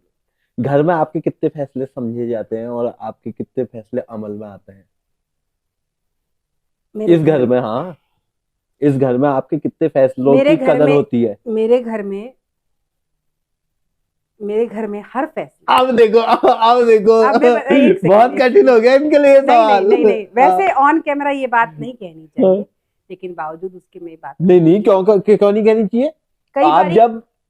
घर में आपके कितने फैसले समझे जाते हैं और आपके कितने फैसले अमल में आते हैं? इस घर में, हाँ, इस घर में आपके कितने फैसलों की कदर होती है? मेरे घर में हर फैसला। अब देखो बहुत कठिन हो गया इनके लिए सवाल। नहीं, वैसे ऑन कैमरा ये बात नहीं कहनी चाहिए, लेकिन बावजूद उसके में बात नहीं क्यों नहीं कहनी चाहिए?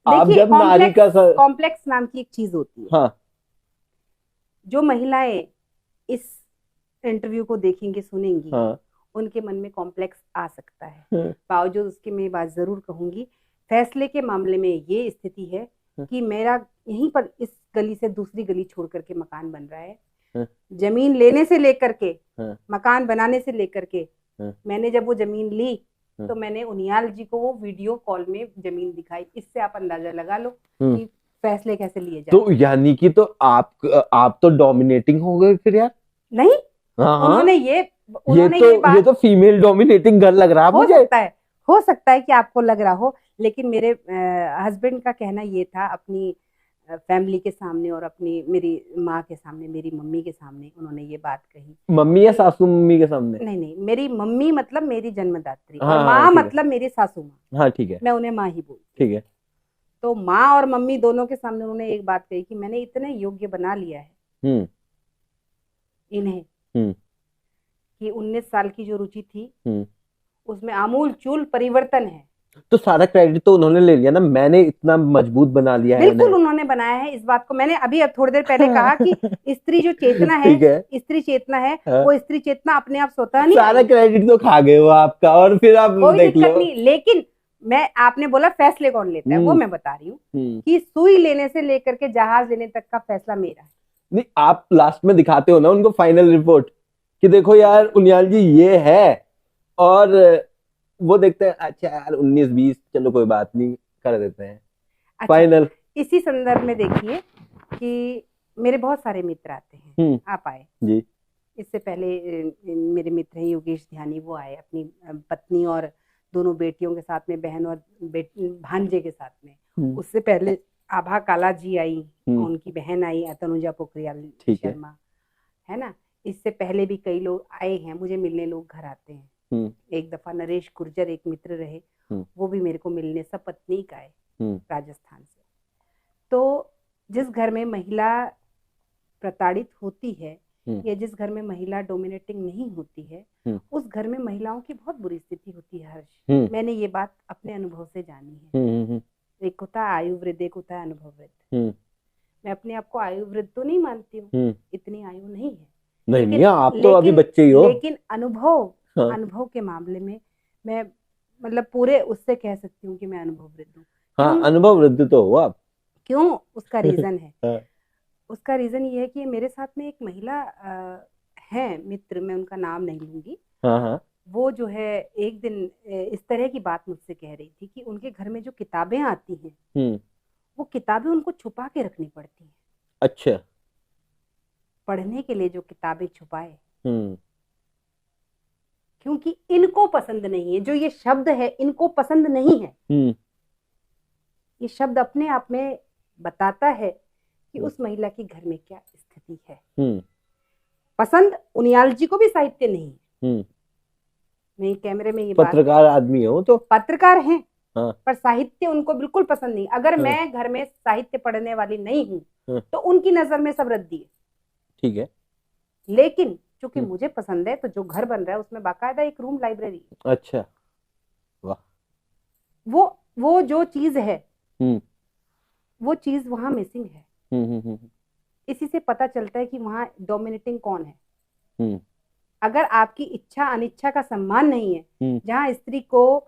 आप जब नारी का कॉम्प्लेक्स नाम की एक चीज होती है। हाँ। जो महिलाएं इस इंटरव्यू को देखेंगी सुनेंगी, हाँ। उनके मन में कॉम्प्लेक्स आ सकता है। बावजूद उसके मैं बात जरूर कहूंगी, फैसले के मामले में ये स्थिति है कि मेरा यहीं पर इस गली से दूसरी गली छोड़ करके मकान बन रहा है। जमीन लेने से लेकर के मकान बनाने से लेकर के, मैंने जब वो जमीन ली तो मैंने उनियाल जी को वो वीडियो कॉल में जमीन दिखाई। इससे आप अंदाजा लगा लो कि फैसले कैसे लिए जाते। तो यानी कि तो आप तो डोमिनेटिंग हो गए फिर यार। नहीं, उन्होंने ये तो फीमेल डोमिनेटिंग घर लग रहा है मुझे। हो सकता है कि आपको लग रहा हो, लेकिन मेरे हस्बैंड का कहना ये था, अपनी फैमिली के सामने और अपनी मेरी माँ के सामने, मेरी मम्मी के सामने उन्होंने ये बात कही। मम्मी या सासू मम्मी के सामने? नहीं, मेरी मम्मी मतलब मेरी जन्मदात्री, और माँ मतलब मेरी सासू माँ। हाँ ठीक है, मैं उन्हें माँ ही बोलती। ठीक है। तो माँ और मम्मी दोनों के सामने उन्होंने एक बात कही कि मैंने इतने योग्य बना लिया है इन्हें कि 19 साल की जो रुचि थी उसमें आमूल चूल परिवर्तन है। तो सारा क्रेडिट तो उन्होंने ले लिया ना, मैंने इतना मजबूत बना लिया है। बिल्कुल उन्होंने बनाया है। इस बात को मैंने अभी अब थोड़ी देर पहले कहा कि स्त्री जो चेतना है, स्त्री चेतना है, वो स्त्री चेतना अपने आप स्वतः नहीं, सारा क्रेडिट तो खा गए वो आपका, और फिर आप देख लो। नहीं, लेकिन आपने बोला फैसले कौन लेता है, वो मैं बता रही हूँ कि सुई लेने से लेकर के जहाज लेने तक का फैसला मेरा है। नहीं, आप लास्ट में दिखाते हो ना उनको फाइनल रिपोर्ट कि देखो यार उनियाल जी ये है, और वो देखते हैं अच्छा यार 19-20 चलो कोई बात नहीं कर देते हैं अच्छा, फाइनल। इसी संदर्भ में देखिए कि मेरे बहुत सारे मित्र आते हैं, आप आए जी। इससे पहले मेरे मित्र हैं योगेश ध्यानी, वो आए अपनी पत्नी और दोनों बेटियों के साथ में, बहन और भांजे के साथ में। उससे पहले आभा काला जी आई, उनकी बहन आई तनुजा पोखरियाल शर्मा, है ना। इससे पहले भी कई लोग आए हैं मुझे मिलने, लोग घर आते हैं। एक दफा नरेश गुर्जर एक मित्र रहे, वो भी मेरे को मिलने, सपत्नीक आए राजस्थान से। तो जिस घर में महिला प्रताड़ित होती है या जिस घर में महिला डोमिनेटिंग नहीं होती है, उस घर में महिलाओं की बहुत बुरी स्थिति होती है हर्ष। मैंने ये बात अपने अनुभव से जानी है। एक होता है आयु वृद्ध, एक होता है अनुभव वृद्ध। मैं अपने आप को आयु वृद्ध तो नहीं मानती हूँ, इतनी आयु नहीं है, नहीं आप तो अभी बच्चे ही हो, लेकिन अनुभव के मामले में मैं मतलब पूरे उससे कह सकती हूँ कि मैं अनुभव वृद्ध हूँ। हाँ, अनुभव वृद्ध तो हो आप। क्यों? उसका रीजन है उसका रीजन ये है कि मेरे साथ में एक महिला है मित्र, मैं उनका नाम नहीं लूंगी। वो जो है एक दिन इस तरह की बात मुझसे कह रही थी कि उनके घर में जो किताबें आती हैं वो किताबें उनको छुपा के रखनी पड़ती हैं। अच्छा। पढ़ने के लिए जो किताबें छुपाए, क्योंकि इनको पसंद नहीं है, जो ये शब्द है इनको पसंद नहीं है। ये शब्द अपने आप में बताता है कि उस महिला की घर में क्या स्थिति है। पसंद उनियाल जी को भी साहित्य नहीं है। मैं कैमरे में ये पत्रकार आदमी हो तो पत्रकार हैं, पर साहित्य उनको बिल्कुल पसंद नहीं। अगर मैं घर में साहित्य पढ़ने वाली नहीं हूँ तो उनकी नजर में सब रद्दी है, ठीक है। लेकिन चूंकि मुझे पसंद है तो जो घर बन रहा है उसमें बाकायदा एक रूम लाइब्रेरी। अच्छा, वाह। वो जो चीज है वो चीज वहां मिसिंग है। इसी से पता चलता है कि वहां डोमिनेटिंग कौन है। अगर आपकी इच्छा अनिच्छा का सम्मान नहीं है, जहां स्त्री को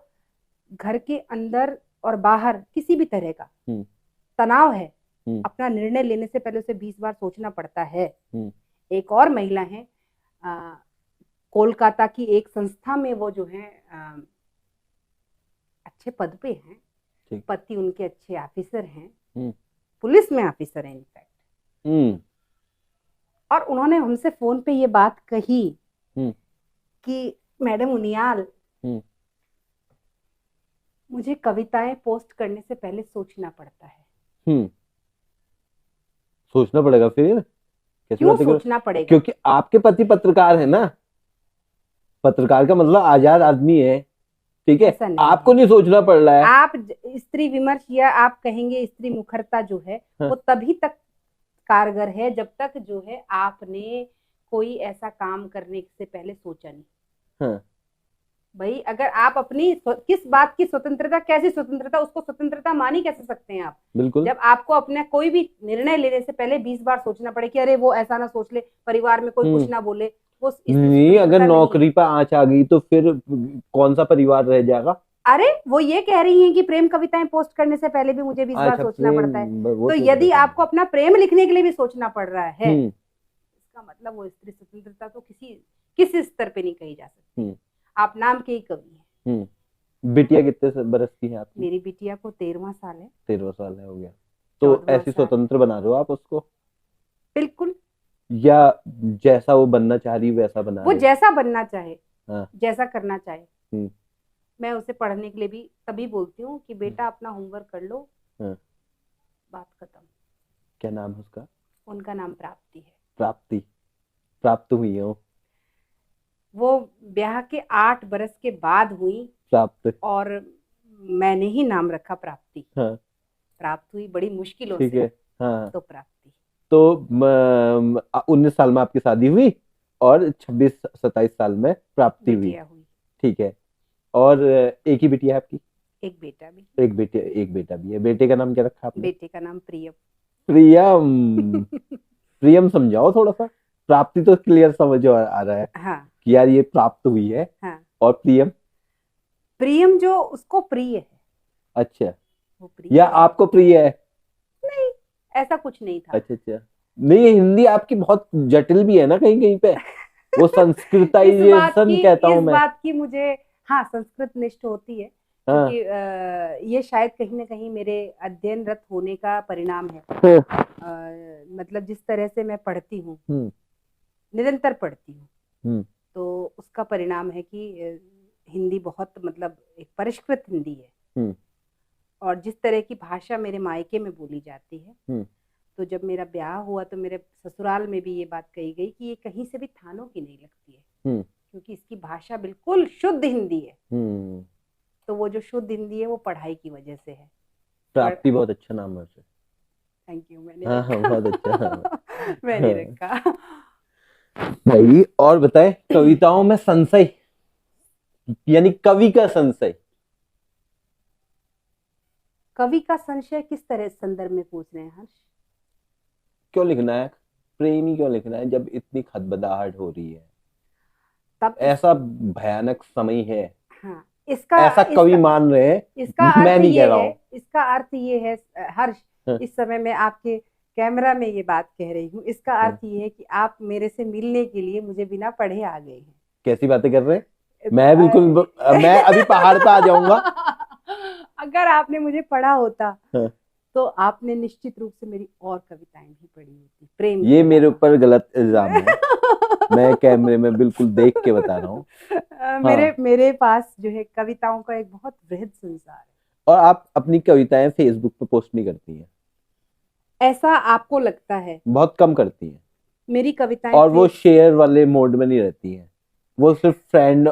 घर के अंदर और बाहर किसी भी तरह का तनाव है, अपना निर्णय लेने से पहले उसे 20 बार सोचना पड़ता है। एक और महिला है कोलकाता की एक संस्था में, वो जो है अच्छे पद पे हैं, पति उनके अच्छे ऑफिसर हैं, पुलिस में ऑफिसर है इनफैक्ट। और उन्होंने हमसे फोन पे ये बात कही कि मैडम उनियाल, मुझे कविताएं पोस्ट करने से पहले सोचना पड़ता है। सोचना पड़ेगा? फिर क्यों सोचना पड़ेगा? क्योंकि आपके पति पत्रकार है ना। पत्रकार का मतलब आजाद आदमी है, ठीक है। आपको नहीं सोचना पड़ रहा है। आप स्त्री विमर्श या आप कहेंगे स्त्री मुखरता जो है वो तभी तक कारगर है जब तक जो है आपने कोई ऐसा काम करने से पहले सोचा नहीं। भाई अगर आप अपनी किस बात की स्वतंत्रता, कैसी स्वतंत्रता, उसको स्वतंत्रता मानी कैसे सकते हैं आप? बिल्कुल। जब आपको अपना कोई भी निर्णय लेने से पहले 20 बार सोचना पड़े कि अरे वो ऐसा ना सोच ले, परिवार में कोई कुछ ना बोले, वो नहीं। अगर नौकरी पर आंच आ गई तो फिर कौन सा परिवार रह जाएगा? अरे वो ये कह रही हैं कि प्रेम कविताएं पोस्ट करने से पहले भी मुझे 20 बार सोचना पड़ता है। तो यदि आपको अपना प्रेम लिखने के लिए भी सोचना पड़ रहा है, इसका मतलब वो स्त्री स्वतंत्रता तो किसी स्तर पे नहीं कही जा सकती। आप नाम के ही कवि हैं। बिटिया कितने बरस की है आपकी? मेरी बिटिया को 13वां साल है। 13वां साल है, हो गया। तो ऐसी स्वतंत्र बना रहे हो आप उसको? बिल्कुल। या जैसा वो बनना चाह रही वैसा बना रहे? वो जैसा बनना चाहे, जैसा करना चाहे। मैं उसे पढ़ने के लिए भी तभी बोलती हूँ कि बेटा अपना होमवर्क कर लो, बात खत्म। क्या नाम है उसका? उनका नाम प्राप्ति है। प्राप्ति, प्राप्त हुई हो? वो ब्याह के 8 बरस के बाद हुई प्राप्त, और मैंने ही नाम रखा प्राप्ति। प्राप्त हुई बड़ी मुश्किलों से। तो प्राप्ति। तो 19 साल में आपकी शादी हुई और 26-27 साल में प्राप्ति हुई, ठीक है। और एक ही बेटी है आपकी? एक बेटा भी। एक बेटा भी है। बेटे का नाम क्या रखा आपने? बेटे का नाम प्रियम। प्रियम समझाओ थोड़ा सा। प्राप्ति तो क्लियर समझ आ रहा है। कि यार ये प्राप्त हुई है। और प्रियम जो उसको प्रिय है। अच्छा, वो प्रिय या आपको प्रिय है? नहीं, ऐसा कुछ नहीं था। अच्छा। नहीं, हिंदी आपकी बहुत जटिल भी है ना कहीं कहीं पे। वो संस्कृताइजेशन कहता हूँ मैं। इस बात की मुझे हाँ, संस्कृत निष्ठ होती है, हाँ। क्योंकि ये शायद कहीं ना कहीं मेरे अध्ययनरत होने का परिणाम है। मतलब जिस तरह से मैं पढ़ती हूँ, निरंतर पढ़ती हूँ, तो उसका परिणाम है कि हिंदी बहुत मतलब एक परिष्कृत हिंदी है। और जिस तरह की भाषा मेरे मायके में बोली जाती है, तो जब मेरा ब्याह हुआ तो मेरे ससुराल में भी ये बात कही गई कि ये कहीं से भी थानों की नहीं लगती है, क्योंकि इसकी भाषा बिल्कुल शुद्ध हिंदी है। तो वो जो शुद्ध हिंदी है वो पढ़ाई की वजह से है। प्राप्ति बहुत अच्छा नाम है। Thank you. मैंने हाँ हाँ, बहुत अच्छा नाम है। मैंने रखा। भाई और बताए, कविताओं में संशय यानी कवि का संशय। कवि का संशय किस तरह संदर्भ में पूछ रहे हैं हर्ष? क्यों लिखना है, प्रेमी क्यों लिखना है जब इतनी खदबदाहट हो रही है, तब ऐसा भयानक समय है। हाँ, ऐसा कवि मान रहे हैं, इसका मैं अर्थ नहीं ये कह रहा है, हूँ। इसका अर्थ ये है हर्ष, इस समय मैं आपके कैमरा में ये बात कह रही हूँ, इसका अर्थ ये है कि आप मेरे से मिलने के लिए मुझे बिना पढ़े आ गए हैं। कैसी बातें कर रहे हैं? मैं बिल्कुल, मैं अभी पहाड़ पे आ जाऊंगा। अगर आपने मुझे पढ़ा होता तो आपने निश्चित रूप से मेरी और कविताएं भी पढ़ी होती। प्रेम, ये मेरे ऊपर गलत इल्जाम है। मैं कैमरे में बिल्कुल देख के बता रहा हूँ। मेरे पास जो है कविताओं का एक बहुत वृहद संसार है। और आप अपनी कविताएं फेसबुक पे पोस्ट नहीं करती हैं? ऐसा आपको लगता है? बहुत कम करती हैं मेरी कविताएं। और वो शेयर वाले मोड में नहीं रहती हैं, वो सिर्फ फ्रेंड,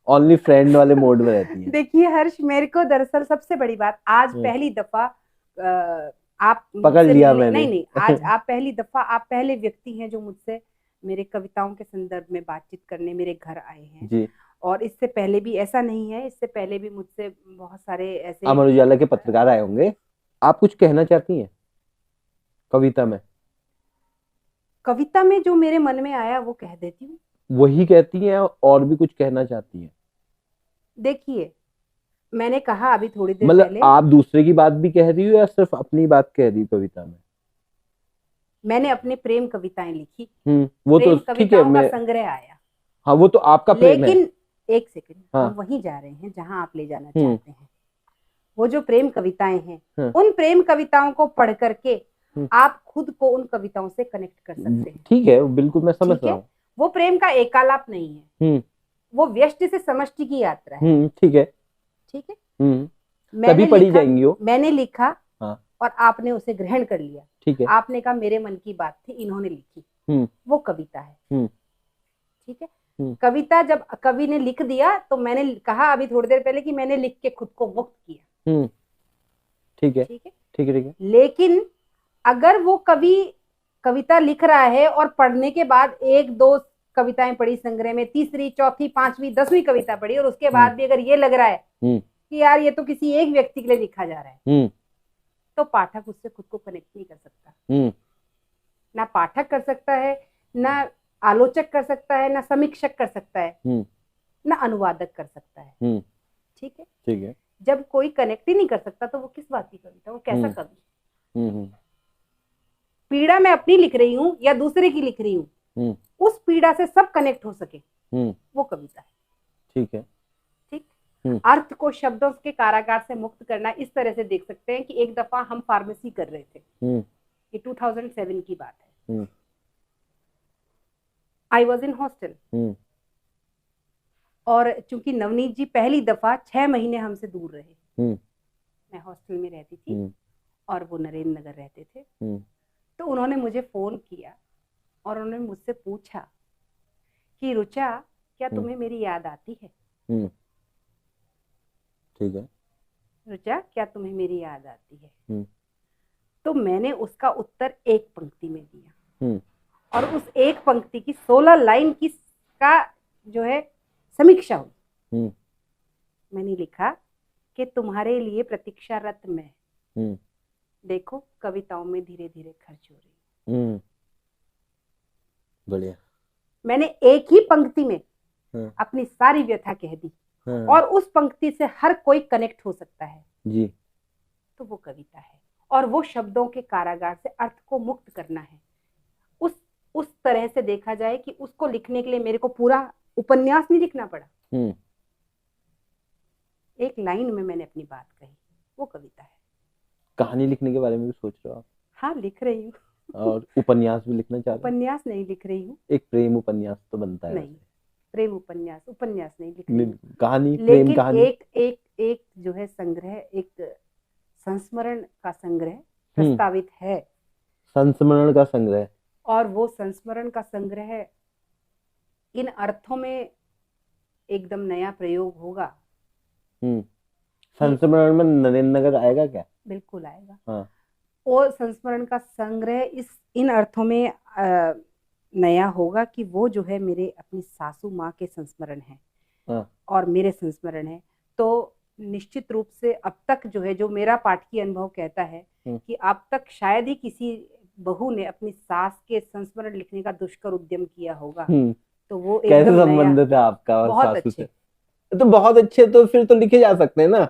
ओनली फ्रेंड वाले मोड में रहती हैं। देखिए हर्ष, मेरे को दरअसल सबसे बड़ी बात, आज पहली दफा आप पकड़ लिया मैंने। नहीं, आज आप पहली दफा, आप पहले व्यक्ति हैं जो मुझसे मेरे कविताओं के संदर्भ में बातचीत करने मेरे घर आए हैं जी। और इससे पहले भी ऐसा नहीं है, इससे पहले भी मुझसे बहुत सारे ऐसे अमर उजाला के पत्रकार आए होंगे। आप कुछ कहना चाहती हैं कविता में? कविता में जो मेरे मन में आया वो कह देती हूँ। वही कहती हैं और भी कुछ कहना चाहती हैं? देखिए, मैंने कहा अभी थोड़ी देर मतलब पहले, आप दूसरे की बात भी कह रही हो या सिर्फ अपनी बात कह रही हो कविता में? मैंने अपने प्रेम कविताएं लिखी। वो तो ठीक है, मैं संग्रह आया। हाँ, वो तो आपका प्रेम है। लेकिन एक सेकंड, हम वहीं जा रहे हैं जहां आप ले जाना चाहते हैं। वो जो प्रेम कविताएं हैं, उन प्रेम कविताओं को पढ़ करके आप खुद को उन कविताओं से कनेक्ट कर सकते हैं। ठीक है, बिल्कुल मैं समझ रहा हूँ। वो प्रेम का एकालाप नहीं है, वो व्यष्टि से समष्टि की यात्रा है। ठीक है, ठीक है। तभी पढ़ी जाएंगी वो। मैंने लिखा और आपने उसे ग्रहण कर लिया। ठीक है। आपने कहा मेरे मन की बात थी, इन्होंने लिखी, वो कविता है। ठीक है। कविता जब कवि ने लिख दिया तो मैंने कहा अभी थोड़ी देर पहले कि मैंने लिख के खुद को मुक्त किया। ठीक है, ठीक है, ठीक है, ठीक है। लेकिन अगर वो कवि कविता लिख रहा है और पढ़ने के बाद एक दो कविताएं पढ़ी संग्रह में, तीसरी चौथी पांचवी 10वीं कविता पढ़ी, और उसके बाद भी अगर ये लग रहा है कि यार ये तो किसी एक व्यक्ति के लिए लिखा जा रहा है, तो पाठक उससे खुद को कनेक्ट नहीं कर सकता। ना पाठक कर सकता है, ना आलोचक कर सकता है, ना समीक्षक कर सकता है, ना अनुवादक कर सकता है। ठीक है, ठीक है। जब कोई कनेक्ट ही नहीं कर सकता तो वो किस बात की कविता, वो कैसा कवि? पीड़ा मैं अपनी लिख रही हूँ या दूसरे की लिख रही हूँ, उस पीड़ा से सब कनेक्ट हो सके, वो कविता है। ठीक है, ठीक। अर्थ को शब्दों के कारागार से मुक्त करना इस तरह से देख सकते हैं कि एक दफा हम फार्मेसी कर रहे थे, ये 2007 की बात है। आई वॉज इन हॉस्टल, और चूंकि नवनीत जी पहली दफा 6 महीने हमसे दूर रहे, मैं हॉस्टल में रहती थी और वो नरेंद्र नगर रहते थे, तो उन्होंने मुझे फोन किया और उन्होंने मुझसे पूछा कि रुचा, क्या तुम्हें मेरी याद आती है? ठीक है, रुचा, क्या तुम्हें मेरी याद आती है? तो मैंने उसका उत्तर एक पंक्ति में दिया, और उस एक पंक्ति की 16 लाइन की का जो है समीक्षा हुई। मैंने लिखा कि तुम्हारे लिए प्रतीक्षारत मैं, देखो कविताओं में धीरे धीरे खर्च हो रही। बढ़िया। मैंने एक ही पंक्ति में अपनी सारी व्यथा कह दी, और उस पंक्ति से हर कोई कनेक्ट हो सकता है जी। तो वो कविता है, और वो शब्दों के कारागार से अर्थ को मुक्त करना है। उस तरह से देखा जाए कि उसको लिखने के लिए मेरे को पूरा उपन्यास नहीं लिखना पड़ा, एक लाइन में मैंने अपनी बात कही, वो कविता है। कहानी लिखने के बारे में भी सोच रहे हो आप? हाँ, लिख रही हूँ। और उपन्यास भी लिखना चाह रहे हो? उपन्यास नहीं लिख रही हूँ। एक प्रेम उपन्यास तो बनता है। नहीं, प्रेम उपन्यास नहीं लिख रही हूँ। कहानी, प्रेम कहानी। एक जो है संग्रह, एक संस्मरण का संग्रह प्रस्तावित है। संस्मरण का संग्रह। और वो संस्मरण का संग्रह इन अर्थों में एकदम नया प्रयोग होगा। संस्मरण में नरेंद्र नगर आएगा क्या? बिल्कुल आएगा। हाँ। और संस्मरण का संग्रह इन अर्थों में नया होगा कि वो जो है मेरे अपनी सासू माँ के संस्मरण है। हाँ। और मेरे संस्मरण है। तो निश्चित रूप से अब तक जो है, जो मेरा पाठकीय अनुभव कहता है कि अब तक शायद ही किसी बहू ने अपनी सास के संस्मरण लिखने का दुष्कर उद्यम किया होगा। तो वो कैसे संबंध है आपका और बहुत सासू अच्छे से? तो बहुत अच्छे, तो फिर तो लिखे जा सकते हैं ना।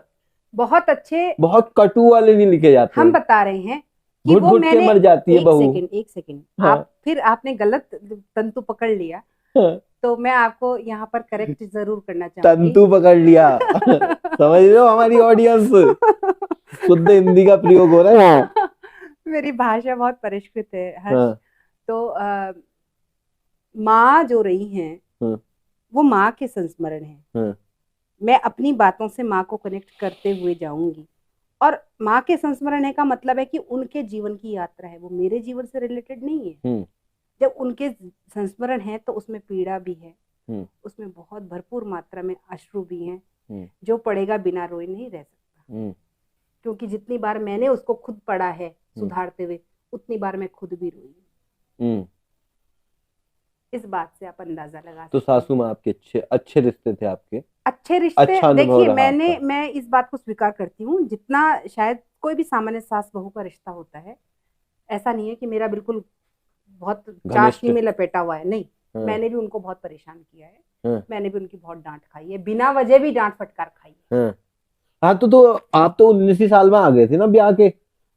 बहुत अच्छे, बहुत कटु वाले नहीं लिखे जाते। हम बता रहे हैं कि घुट वो घुट के मर जाती है बहू। एक सेकंड। हाँ। आप फिर आपने गलत तंतु पकड़ लिया। हाँ। तो मैं आपको यहाँ पर करेक्ट जरूर करना चाहूंगी। तंतु पकड़ लिया। समझ रहे हो हमारी ऑडियंस? शुद्ध हिंदी का प्रयोग हो रहा है। मेरी भाषा बहुत परिष्कृत है हर्ष। हाँ। तो माँ जो रही हैं वो माँ के संस्मरण है। मैं अपनी बातों से माँ को कनेक्ट करते हुए जाऊंगी। और माँ के संस्मरण है का मतलब है कि उनके जीवन की यात्रा है, वो मेरे जीवन से रिलेटेड नहीं है। जब उनके संस्मरण है तो उसमें पीड़ा भी है, उसमें बहुत भरपूर मात्रा में अश्रु भी हैं। जो पढ़ेगा बिना रोए नहीं रह सकता। क्योंकि जितनी बार मैंने उसको खुद पढ़ा है सुधारते हुए, उतनी बार मैं खुद भी रोई। इस बात से आप अंदाजा लगा सकते। तो सासू माँ आपके अच्छे रिश्ते थे आपके? अच्छे रिश्ते। अच्छा, देखिए मैं इस बात को स्वीकार करती हूँ, जितना शायद कोई भी सामान्य सास बहू का रिश्ता होता है, ऐसा नहीं है कि मेरा बिल्कुल बहुत चाशनी में लपेटा हुआ है। नहीं, मैंने भी उनको बहुत परेशान किया है। मैंने भी उनकी बहुत डांट खाई है, बिना वजह भी डांट फटकार खाई है। हाँ, तो आप तो 19 साल में आ गए थे ना ब्याह के।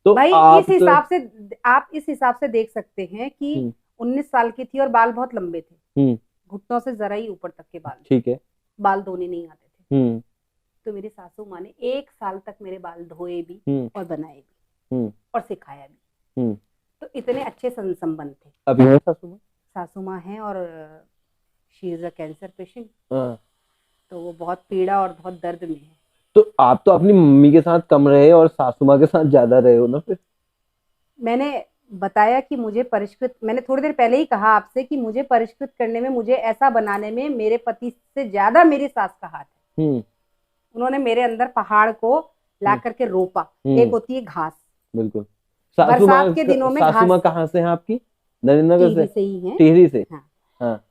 तो भाई इस हिसाब से देख सकते हैं कि 19 साल की थी और बाल बहुत लंबे थे, घुटनों से जरा ही ऊपर तक के बाल। ठीक है। बाल धोने नहीं आते थे। तो मेरी सासू माँ ने 1 साल तक मेरे बाल धोए भी और बनाए भी और सिखाया भी। तो इतने अच्छे संबंध थे। अभी है सासू माँ है और she is a cancer patient. तो वो बहुत पीड़ा और बहुत दर्द में है। तो आप तो अपनी मम्मी के साथ कम रहे और सासू माँ के साथ ज्यादा रहे हो ना फिर? मैंने बताया कि मुझे परिष्कृत, मैंने थोड़ी देर पहले ही कहा आपसे कि मुझे परिष्कृत करने में, मुझे ऐसा बनाने में मेरे पति से ज्यादा मेरी सास का हाथ है। उन्होंने मेरे अंदर पहाड़ को ला करके रोपा। एक होती है घास। बिल्कुल। बरसात के दिनों में सासू माँ कहाँ से है आपकी? नरेंद्र नगर से ही है। टिहरी से। हाँ।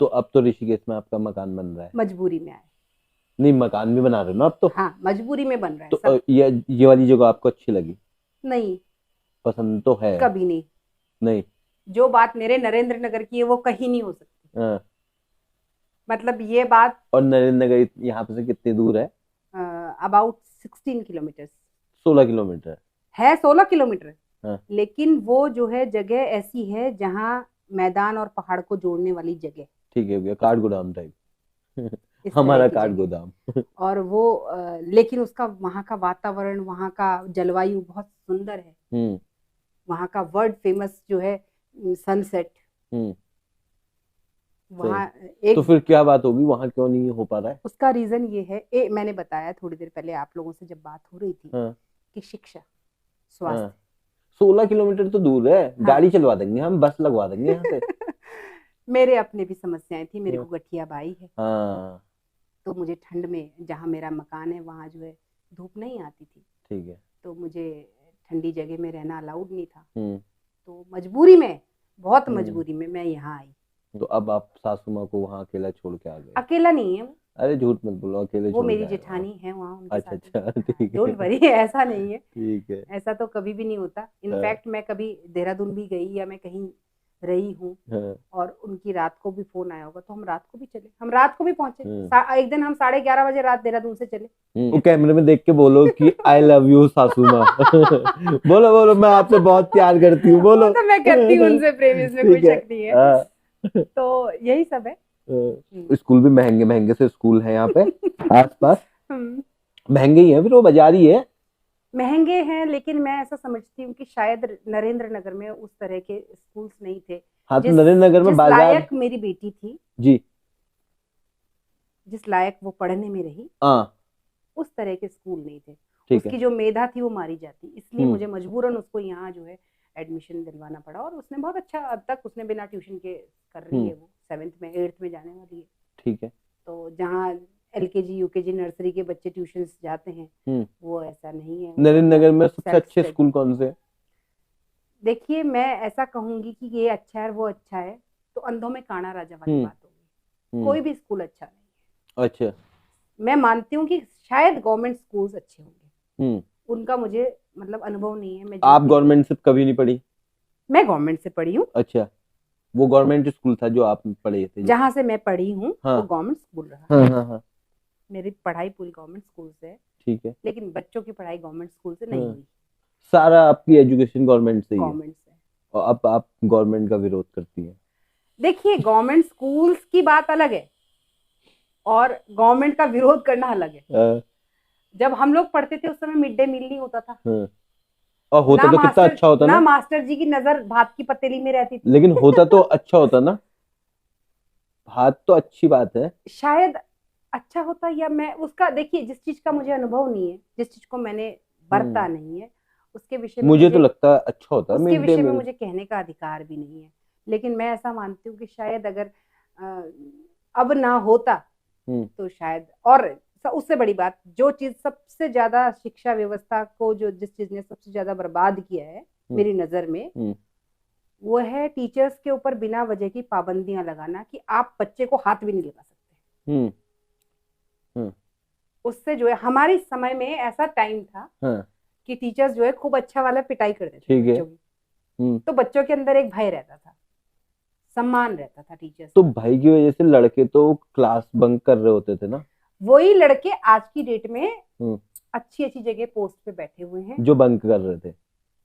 तो अब तो ऋषिकेश में आपका मकान बन रहा है। मजबूरी में आए। नहीं, मकान भी बना रहे हो ना अब तो? हाँ, मजबूरी में बन रहा है। तो ये वाली जगह आपको अच्छी लगी? नहीं, पसंद तो है? कभी नहीं। जो बात मेरे नरेंद्र नगर की है वो कहीं नहीं हो सकती। मतलब ये बात। और नरेंद्र नगर यहाँ पे से कितनी दूर है? About 16 kilometre. 16 किलोमीटर है। 16 किलोमीटर। लेकिन वो जो है जगह ऐसी है जहाँ मैदान और पहाड़ को जोड़ने वाली जगह। ठीक है, काठगोदाम टाइप। हमारा काठगोदाम। और वो लेकिन उसका वहाँ का वातावरण, वहाँ का जलवायु बहुत सुंदर है। वहाँ का वर्ल्ड फेमस जो है सनसेट। वहाँ एक। तो फिर क्या बात होगी, वहाँ क्यों नहीं हो पा रहा है? उसका रीजन ये है, मैंने बताया थोड़ी देर पहले आप लोगों से जब बात हो रही थी कि शिक्षा, स्वास्थ्य। 16 किलोमीटर तो दूर है। गाड़ी चलवा देंगे हम, बस लगवा देंगे यहाँ से। मेरे अपने भी समस्याएं थी। मेरे को गठिया बाई है। तो मुझे ठंड में, जहाँ मेरा मकान है वहाँ जो है धूप नहीं आती थी। ठीक है। तो मुझे ठंडी जगह में रहना अलाउड नहीं था। तो मजबूरी में, बहुत मजबूरी में मैं यहाँ आई। तो अब आप सासू माँ को वहाँ अकेला छोड़ के आ गए? अकेला नहीं है वो। अरे झूठ मत बोलो, अकेले वो मेरी जेठानी है वहाँ। अच्छा, ठीक है। डोंट वरी, ऐसा नहीं है। ठीक है। ऐसा तो कभी भी नहीं होता। इनफैक्ट मैं कभी देहरादून भी गई या मैं कहीं रही हूँ और उनकी रात को भी फोन आया होगा तो हम रात को भी चले, हम रात को भी पहुंचे। एक दिन हम 11:30 बजे रात देहरादून से चले। वो कैमरे में देख के बोलो कि आई लव यू सासू माँ। बोलो बोलो, मैं आपसे बहुत प्यार करती हूँ। बोलो। तो मैं करती हूँ उनसे प्रेम, इसमें कोई शक नहीं है। तो यही सब है। स्कूल भी महंगे महंगे से स्कूल है यहाँ पे आसपास। महंगे ही है, फिर वो बाजारी है। महंगे हैं, लेकिन मैं ऐसा समझती हूँ कि शायद नरेंद्र नगर में उस तरह के स्कूल्स नहीं थे। हाँ, तो नरेंद्र नगर में जिस बाजार लायक मेरी बेटी थी जी, जिस लायक वो पढ़ने में रही, हाँ उस तरह के स्कूल नहीं थे। ठीक है। उसकी जो मेधा थी वो मारी जाती, इसलिए मुझे मजबूरन उसको यहाँ जो है एडमिशन दिलवाना पड़ा। और उसने बहुत अच्छा, अब तक उसने बिना ट्यूशन के कर रही है, वो 7th में 8th में जाने वाली है। ठीक है। तो जहाँ LKG UKG नर्सरी के बच्चे ट्यूशन जाते हैं, वो ऐसा नहीं है। नरेंद्र नगर में सबसे अच्छे स्कूल कौन से? देखिए, मैं ऐसा कहूंगी कि ये अच्छा है वो अच्छा है, तो अंधों में काना राजा वाली बात होगी। कोई भी स्कूल अच्छा नहीं है। अच्छा। मैं मानती हूँ कि शायद गवर्नमेंट स्कूल्स अच्छे होंगे, उनका मुझे मतलब अनुभव नहीं है। मैं आप गवर्नमेंट से कभी नहीं पढ़ी? मैं गवर्नमेंट से पढ़ी हूँ। अच्छा, वो गवर्नमेंट स्कूल था जो आप पढ़े थे? जहाँ से मैं पढ़ी हूँ वो गवर्नमेंट स्कूल रहा। हाँ। मेरी पढ़ाई पूरी गवर्नमेंट स्कूल से है। ठीक है। लेकिन बच्चों की पढ़ाई गवर्नमेंट स्कूल से नहीं हुई। सारा आपकी एजुकेशन गवर्नमेंट से ही है? गवर्नमेंट से। और अब आप गवर्नमेंट का विरोध करती हैं? देखिए, गवर्नमेंट स्कूल्स की बात अलग है और गवर्नमेंट का विरोध करना अलग है। जब हम लोग पढ़ते थे उस समय मिड डे मील नहीं होता था। और होता तो कितना अच्छा होता ना मास्टर जी की नजर भात की पतीली में रहती थी। लेकिन होता तो अच्छा होता ना, भात तो अच्छी बात है। शायद अच्छा होता, या मैं उसका, देखिए जिस चीज का मुझे अनुभव नहीं है, जिस चीज को मैंने बरता नहीं है, उसके विषय में मुझे तो लगता है अच्छा होता है। उसके विषय में मुझे कहने का अधिकार भी नहीं है। लेकिन मैं ऐसा मानती हूँ कि शायद अगर अब ना होता तो शायद, और उससे बड़ी बात, जो चीज सबसे ज्यादा शिक्षा व्यवस्था को, जिस चीज ने सबसे ज्यादा बर्बाद किया है मेरी नजर में, वो है टीचर्स के ऊपर बिना वजह की पाबंदियां लगाना कि आप बच्चे को हाथ भी नहीं लगा सकते। उससे जो है, हमारे समय में ऐसा टाइम था कि टीचर्स जो है खूब अच्छा वाला पिटाई करते थे बच्चों की। तो बच्चों के अंदर एक भय रहता था, सम्मान रहता था टीचर्स। तो भाई की वजह से लड़के तो क्लास बंक कर रहे होते थे ना। वही लड़के आज की डेट में अच्छी अच्छी जगह पोस्ट पे बैठे हुए हैं जो बंक कर रहे थे।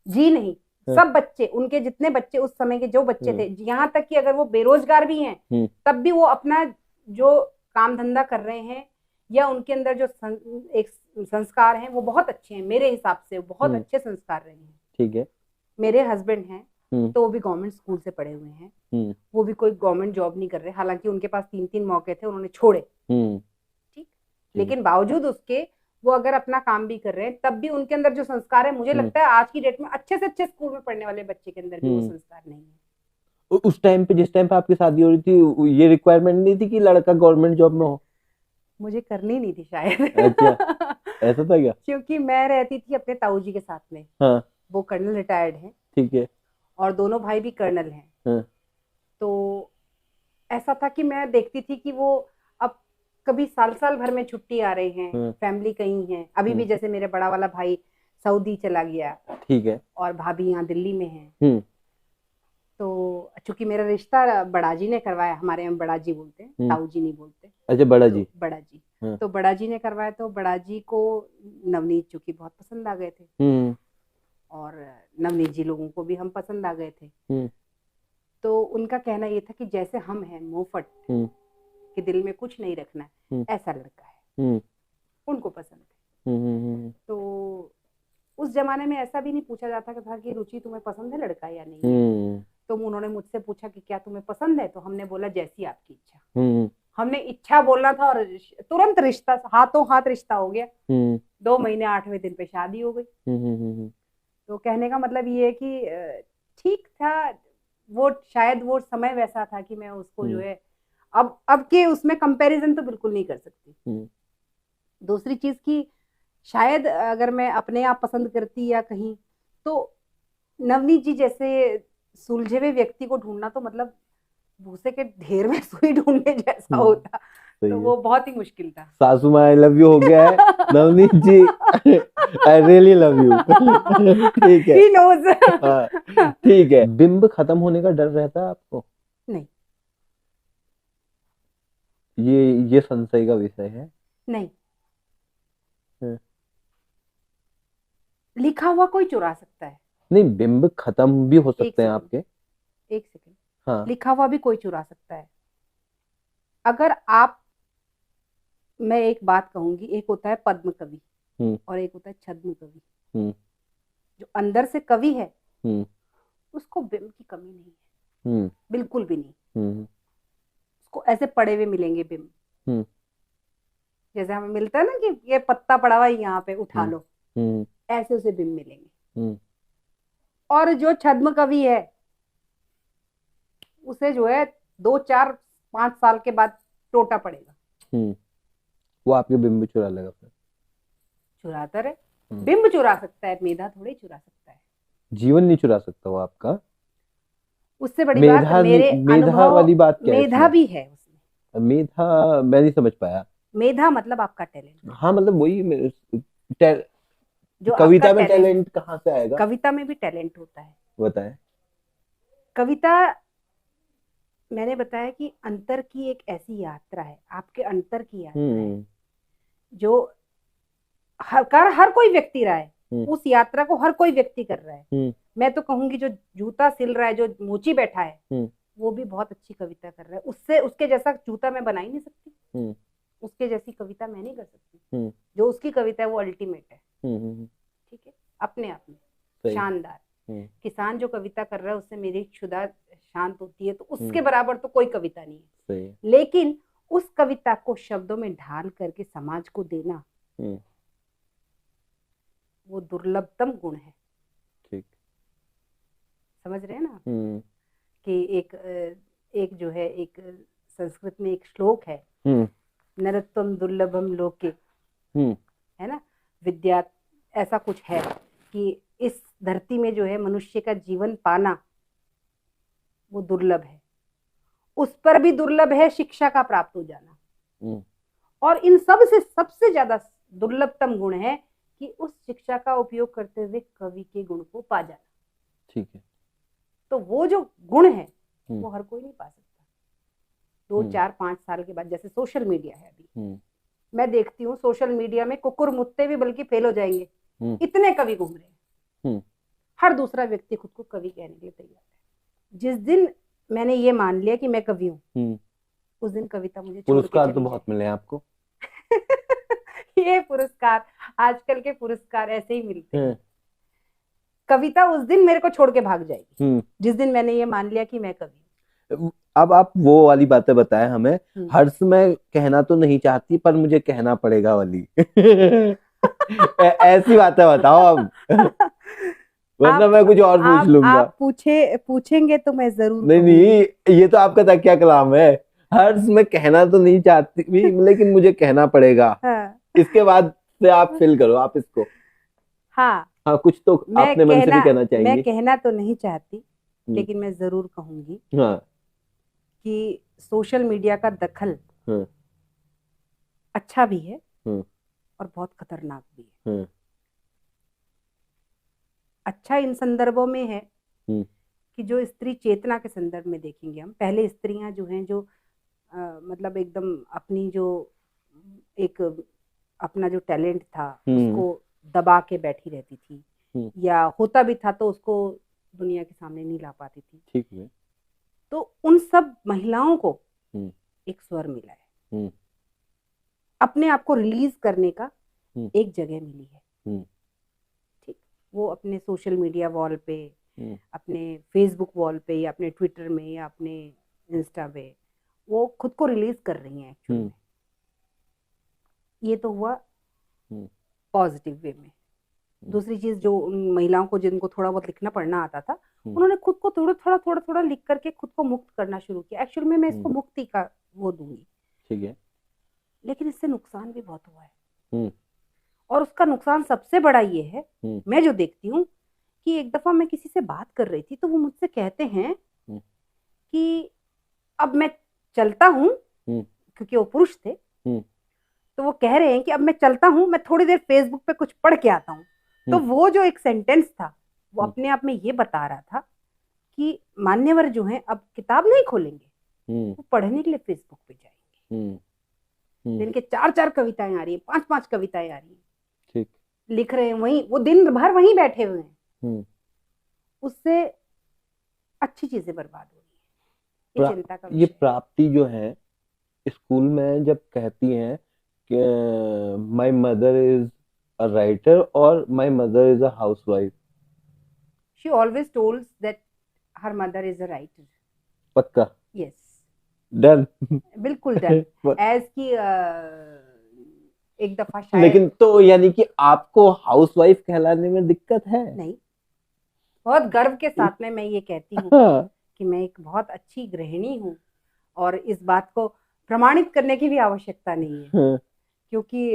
जी नहीं, सब बच्चे, उनके जितने बच्चे उस समय के जो बच्चे थे, यहाँ तक कि अगर वो बेरोजगार भी हैं तब भी वो अपना जो काम धंधा कर रहे हैं, या उनके अंदर जो एक संस्कार हैं वो बहुत अच्छे हैं। मेरे हिसाब से बहुत अच्छे संस्कार रहे हैं। ठीक है। मेरे हस्बैंड हैं तो वो भी गवर्नमेंट स्कूल से पढ़े हुए हैं। वो भी कोई गवर्नमेंट जॉब नहीं कर रहे, हालांकि उनके पास 3-3 मौके थे, उन्होंने छोड़े। ठीक। लेकिन बावजूद उसके वो अगर अपना काम भी कर रहे हैं, तब भी उनके अंदर जो संस्कार है, मुझे लगता है आज की डेट में अच्छे से अच्छे स्कूल में पढ़ने वाले बच्चे के अंदर भी वो संस्कार नहीं है। उस टाइम पे, जिस टाइम पे आपकी शादी हो रही थी, ये रिक्वायरमेंट नहीं थी कि लड़का गवर्नमेंट जॉब में हो? मुझे करनी नहीं थी शायद। अच्छा, ऐसा था क्या? क्योंकि मैं रहती थी अपने ताऊ जी के साथ में। वो कर्नल रिटायर्ड हैं। ठीक है। और दोनों भाई भी कर्नल हैं। तो ऐसा था कि मैं देखती थी कि वो अब कभी साल साल भर में छुट्टी आ रही हैं, फैमिली कहीं है। अभी भी जैसे मेरे बड़ा वाला भाई सऊदी चला गया। ठीक है। और भाभी यहाँ दिल्ली में है। तो चूंकि मेरा रिश्ता बड़ा जी ने करवाया, हमारे यहाँ बड़ा जी बोलते हैं, ताऊ जी नहीं बोलते। अच्छा, बड़ा जी। बड़ा जी। तो बड़ा जी ने करवाया, तो बड़ा जी को नवनीत चूंकि बहुत पसंद आ गए थे, और नवनीत जी लोगों को भी हम पसंद आ गए थे। तो उनका कहना ये था कि जैसे हम हैं मुंहफट कि दिल में कुछ नहीं रखना है, ऐसा लड़का है। उनको पसंद है। तो उस जमाने में ऐसा भी नहीं पूछा जाता था कि रुचि तुम्हें पसंद है लड़का या नहीं। तो उन्होंने मुझसे पूछा कि क्या तुम्हें पसंद है, तो हमने बोला जैसी आपकी इच्छा। हमने इच्छा बोलना था और तुरंत रिश्ता, हाथों हाथ रिश्ता हो गया। 2 महीने 8वें दिन पे शादी हो गई। तो कहने का मतलब ये है कि ठीक था वो, शायद वो समय वैसा था कि मैं उसको जो है, अब के उसमें कंपैरिजन तो बिल्कुल नहीं कर सकती। दूसरी चीज की, शायद अगर मैं अपने आप पसंद करती या कहीं, तो नवनीत जी जैसे सुलझे हुए व्यक्ति को ढूंढना तो मतलब भूसे के ढेर में सुई ढूंढने जैसा होता। तो वो बहुत ही मुश्किल था। सासू माँ आई लव यू हो गया है। नवनीत जी आई रियली लव यू। ठीक है। He knows। ठीक है। बिंब खत्म होने का डर रहता है आपको? नहीं। ये संशय का विषय है? नहीं। लिखा हुआ कोई चुरा सकता है। नहीं, बिंब खत्म भी हो सकते हैं आपके। एक सेकंड। हाँ। लिखा हुआ भी कोई चुरा सकता है। अगर आप, मैं एक बात कहूंगी, एक होता है पद्म कवि, और एक होता है छद्म कवि। हम्म जो अंदर से कवि है हम्म उसको बिंब की कमी नहीं है, हम्म बिल्कुल भी नहीं। हम्म उसको ऐसे पड़े हुए मिलेंगे बिंब, हम्म जैसे हमें मिलता है ना कि ये पत्ता पड़ा हुआ है यहाँ पे उठा लो, हम्म ऐसे उसे बिंब मिलेंगे। हम्म और जो छद्म कवि है उसे जो है 2 4 5 साल के बाद टोटा पड़ेगा। हम्म वो आपके बिंब चुरा लेगा फिर। चुराता रहे, हम्म बिंब चुरा सकता है, मेधा थोड़ी चुरा सकता है। जीवन नहीं चुरा सकता वो आपका। उससे बड़ी बात मेधा मेरे मेधा अनुभव, वाली बात क्या है मेधा इसमें? भी है उसमें। मेधा मैं नहीं समझ पाया। मेधा मतलब आपका टैलेंट, हाँ मतलब वही टे- जो आपका कविता में टैलेंट। टैलेंट कहाँ से आएगा? कविता में भी टैलेंट होता है। बताएं। कविता, मैंने बताया कि अंतर की एक ऐसी यात्रा है, आपके अंतर की यात्रा है हम्म जो हर कोई व्यक्ति रहा है। हम्म उस यात्रा को हर कोई व्यक्ति कर रहा है। हम्म मैं तो कहूंगी जो जूता सिल रहा है, जो मोची बैठा है, हम्म वो भी बहुत अच्छी कविता कर रहा है। उससे उसके जैसा जूता मैं बना ही नहीं सकती, हम्म उसके जैसी कविता मैं नहीं कर सकती। हम्म जो उसकी कविता है वो अल्टीमेट है। हम्म। ठीक है, अपने आप में सही। शानदार। हम्म किसान जो कविता कर रहा है उससे मेरी क्षुधा शांत होती है, तो उसके हम्म बराबर तो कोई कविता नहीं है। सही है। लेकिन उस कविता को शब्दों में ढाल करके समाज को देना, हम्म वो दुर्लभतम गुण है। ठीक। समझ रहे हैं ना हम्म कि एक जो है, एक संस्कृत में एक श्लोक है, हम्म नरत्वम दुर्लभम लोके, हम्म है ना, विद्या, ऐसा कुछ है कि इस धरती में जो है मनुष्य का जीवन पाना वो दुर्लभ है। उस पर भी दुर्लभ है शिक्षा का प्राप्त हो जाना। हम्म और इन सब से सबसे ज्यादा दुर्लभतम गुण है कि उस शिक्षा का उपयोग करते हुए कवि के गुण को पा जाना। ठीक है। तो वो जो गुण है वो हर कोई नहीं पा सकता। 2 4 5 साल के बाद, जैसे सोशल मीडिया है अभी, मैं देखती हूँ सोशल मीडिया में कुकुर मुत्ते भी बल्कि फेल हो जाएंगे, इतने कवि घूम रहे हैं। हर दूसरा व्यक्ति खुद को कवि कहने के लिए तैयार है। जिस दिन मैंने ये मान लिया कि मैं कवि हूँ, उस दिन कविता मुझे छोड़ के पुरस्कार चली तो बहुत मिले आपको। ये पुरस्कार, आजकल के पुरस्कार ऐसे ही मिलते हैं। कविता उस दिन मेरे को छोड़ के भाग जाएगी जिस दिन मैंने ये मान लिया कि मैं कवि हूँ। अब आप वो वाली बातें बताएं हमें। हर्ष मैं कहना तो नहीं चाहती पर मुझे कहना पड़ेगा वाली ऐसी बातें बताओ अब वरना मैं कुछ और पूछ लूंगा। आप पूछेंगे तो मैं जरूर नहीं नहीं, ये तो आपका तकिया कलाम है। हर्ष मैं कहना तो नहीं चाहती भी लेकिन मुझे कहना पड़ेगा। हाँ। इसके बाद से आप फिल करो आप इसको। हाँ हाँ कुछ तो अपने मन से भी कहना मैं चाहेंगी। कहना तो नहीं चाहती लेकिन मैं जरूर कहूंगी हाँ कि सोशल मीडिया का दखल हाँ अच्छा भी है और बहुत खतरनाक भी है। अच्छा इन संदर्भों में है कि जो स्त्री चेतना के संदर्भ में देखेंगे हम, पहले स्त्रियां जो हैं, जो मतलब एकदम अपनी जो एक अपना जो टैलेंट था उसको दबा के बैठी रहती थी, या होता भी था तो उसको दुनिया के सामने नहीं ला पाती थी। ठीक है। तो उन सब महिलाओं को एक स्वर मिला है, अपने आप को रिलीज करने का एक जगह मिली है। ठीक, वो अपने सोशल मीडिया वॉल पे, अपने फेसबुक वॉल पे, या अपने ट्विटर में, या अपने इंस्टा पे वो खुद को रिलीज कर रही हैं एक्चुअली में। ये तो हुआ पॉजिटिव वे में। दूसरी चीज, जो उन महिलाओं को जिनको थोड़ा बहुत लिखना पढ़ना आता था, उन्होंने खुद को थोड़ा थोड़ा लिख करके खुद को मुक्त करना शुरू किया। एक्चुअली में मैं इसको मुक्ति का वो दूंगी। ठीक है। लेकिन इससे नुकसान भी बहुत हुआ है, और उसका नुकसान सबसे बड़ा ये है, मैं जो देखती हूँ कि एक दफा मैं किसी से बात कर रही थी तो वो मुझसे कहते हैं कि अब मैं चलता हूँ, क्योंकि वो पुरुष थे, तो वो कह रहे हैं कि अब मैं चलता हूँ, मैं थोड़ी देर फेसबुक पे कुछ पढ़ के आता हूँ। तो वो जो एक सेंटेंस था वो अपने आप में ये बता रहा था कि मान्यवर जो हैं अब किताब नहीं खोलेंगे, वो पढ़ने के लिए फेसबुक पे जाएंगे। दिन के 4 4 कविताएं आ रही है, 5 5 कविताएं आ रही है, ठीक, लिख रहे हैं वहीं, वो दिन भर वहीं बैठे हुए हैं। उससे अच्छी चीजें बर्बाद हो रही है। ये चिंता का विषय। ये प्राप्ति जो है स्कूल में जब कहती हैं कि my mother is a writer or my mother is a housewife? She always told that her mother is a writer. पक्का? Yes. Done. बिल्कुल डन. As की एक दफा शायद. लेकिन तो यानी कि आपको हाउसवाइफ कहलाने में दिक्कत है? नहीं, बहुत गर्व के साथ में मैं ये कहती हूँ कि मैं एक बहुत अच्छी गृहिणी हूँ, और इस बात को प्रमाणित करने की भी आवश्यकता नहीं है, क्योंकि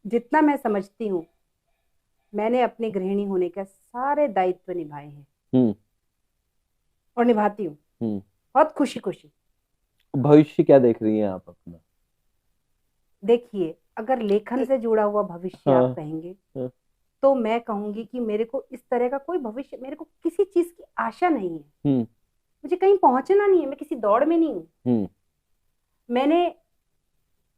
जितना मैं समझती हूँ मैंने अपनी गृहिणी होने के सारे दायित्व निभाए हैं और निभाती हूँ बहुत खुशी खुशी। भविष्य क्या देख रही हैं आप अपना? देखिए, अगर लेखन से जुड़ा हुआ भविष्य आप कहेंगे तो मैं कहूंगी कि मेरे को इस तरह का कोई भविष्य, मेरे को किसी चीज की आशा नहीं है। मुझे कहीं पहुंचना नहीं है, मैं किसी दौड़ में नहीं हूँ। मैंने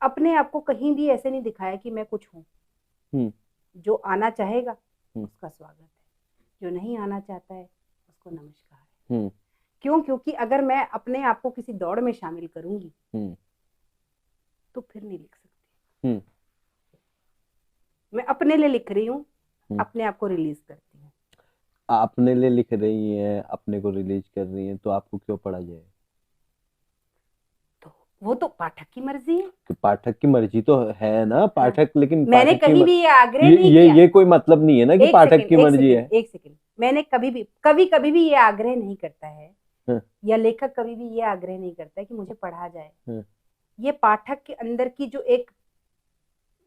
अपने आप को कहीं भी ऐसे नहीं दिखाया कि मैं कुछ हूँ। जो आना चाहेगा उसका स्वागत है, जो नहीं आना चाहता है उसको नमस्कार है। क्यों? क्योंकि अगर मैं अपने आप को किसी दौड़ में शामिल करूंगी तो फिर नहीं लिख सकती। मैं अपने लिए लिख रही हूँ, अपने आप को रिलीज करती हूँ। अपने लिए लिख रही हैं, अपने को रिलीज कर रही हैं, तो आपको क्यों पढ़ा जाए? तो वो तो पाठक की मर्जी है। कि पाठक की मर्जी तो है ना, पाठक। लेकिन मैंने कहीं भी ये आग्रह नहीं किया। ये कोई मतलब नहीं है ना कि पाठक की मर्जी है। एक सेकंड, मैंने कभी भी ये आग्रह नहीं करता है, या लेखक कभी भी ये आग्रह नहीं करता है कि मुझे पढ़ा जाए। ये पाठक के अंदर की जो एक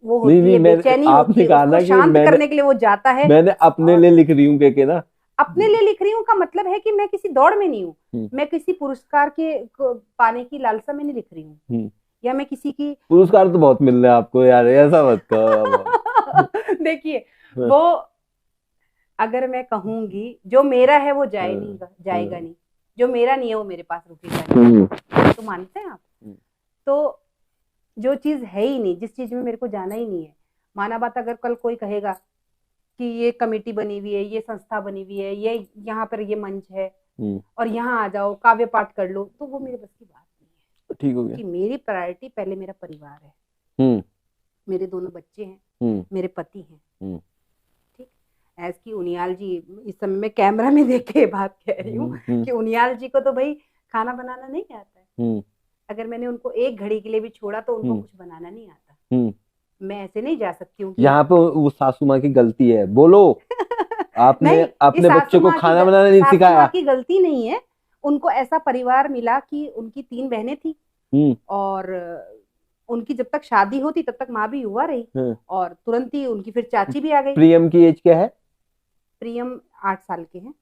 वो होती है, बेचैनी होती है, उसको शांत करने के लिए वो जाता है। मैंने अपने लिए लिख रही हूँ के ना, अपने लिए लिख रही हूँ का मतलब है कि मैं किसी दौड़ में नहीं हूँ। मैं किसी पुरस्कार के पाने की लालसा में नहीं लिख रही हूँ, या मैं किसी की पुरस्कार तो बहुत मिल रहे हैं आपको यार, ऐसा मत कहो। देखिए, वो अगर मैं कहूंगी जो मेरा है वो जाएगा नहीं, जो मेरा नहीं है वो मेरे पास रुकेगा नहीं। तो मानते हैं आप? तो जो चीज है ही नहीं, जिस चीज में मेरे को जाना ही नहीं है, माना बात अगर कल कोई कहेगा कि ये कमेटी बनी हुई है, ये संस्था बनी हुई है, ये यहाँ पर ये मंच है और यहाँ आ जाओ काव्य पाठ कर लो, तो वो मेरे बस की बात नहीं है। ठीक हो गया कि मेरी प्रायोरिटी पहले मेरा परिवार है। मेरे दोनों बच्चे हैं, मेरे पति हैं। ठीक, एज की उनियाल जी, इस समय मैं कैमरा में देख के बात कह रही हूँ कि उनियाल जी को तो भाई खाना बनाना नहीं आता है। अगर मैंने उनको एक घड़ी के लिए भी छोड़ा तो उनको कुछ बनाना नहीं आता। मैं ऐसे नहीं जा सकती हूँ। यहाँ पे वो सासू माँ की गलती है, बोलो। आपने अपने बच्चों को खाना बनाना नहीं सिखाया। सासू माँ की गलती नहीं है, उनको ऐसा परिवार मिला कि उनकी 3 बहनें थी और उनकी जब तक शादी होती तब तक माँ भी युवा रही और तुरंत ही उनकी फिर चाची भी आ गई। प्रियम की एज क्या है? प्रियम 8 साल के हैं।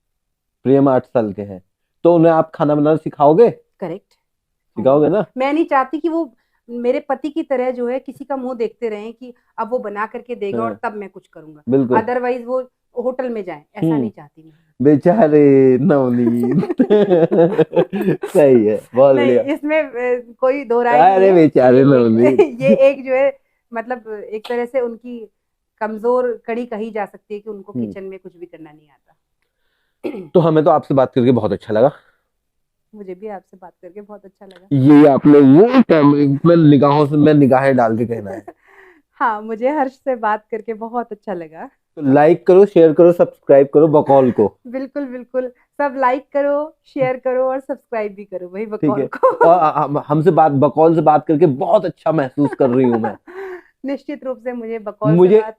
प्रियम 8 साल के हैं, तो उन्हें आप खाना बनाना सिखाओगे? करेक्ट, सिखाओगे ना। मैं नहीं चाहती कि वो मेरे पति की तरह जो है किसी का मुंह देखते रहें कि अब वो बना करके देगा और तब मैं कुछ करूंगा, अदरवाइज वो होटल में जाए, ऐसा नहीं चाहती मैं। बेचारे नवनीत। सही है, बहुत बढ़िया। इसमें कोई दो राय नहीं है। अरे बेचारे नवनीत। ये एक जो है मतलब एक तरह से उनकी कमजोर कड़ी कही जा सकती है कि उनको किचन में कुछ भी करना नहीं आता। तो हमें तो आपसे बात करके बहुत अच्छा लगा। मुझे भी आपसे बात करके बहुत अच्छा लगा। ये आपने वो निगाहों से मैं निगाहें डाल के कहना है। हाँ, मुझे हर्ष से बात करके बहुत अच्छा लगा। तो लाइक करो, शेयर करो, सब्सक्राइब करो बकौल को। बिल्कुल बिल्कुल, सब लाइक करो, शेयर करो और सब्सक्राइब भी करो भाई बकौल को। और हमसे बकौल से बात करके बहुत अच्छा महसूस कर रही हूँ मैं। निश्चित रूप से मुझे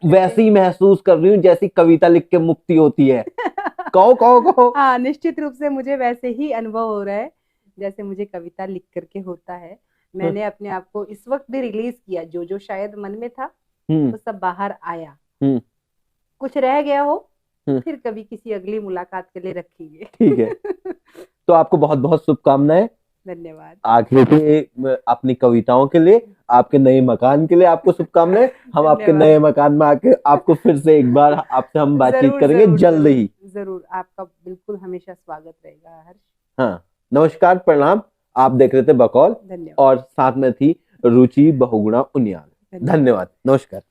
वैसे ही महसूस कर रही हूँ जैसी कविता लिख के मुक्ति होती है। कहो। हाँ, निश्चित रूप से मुझे वैसे ही अनुभव हो रहा है जैसे मुझे कविता लिख करके होता है। मैंने अपने आप को इस वक्त भी रिलीज किया, जो शायद मन में था वो सब बाहर आया। कुछ रह गया हो फिर कभी किसी अगली मुलाकात के लिए रखेंगे। ठीक है। तो आपको बहुत बहुत शुभकामनाएं। धन्यवाद। आखिर के अपनी कविताओं के लिए, आपके नए मकान के लिए आपको शुभकामनाएं। हम आपके नए मकान में आके आपको फिर से एक बार आपसे हम बातचीत करेंगे जल्द ही। जरूर, आपका बिल्कुल हमेशा स्वागत रहेगा हर्ष। हाँ, नमस्कार, प्रणाम। आप देख रहे थे बकौल और साथ में थी रुचि बहुगुणा उनियाल। धन्यवाद, नमस्कार।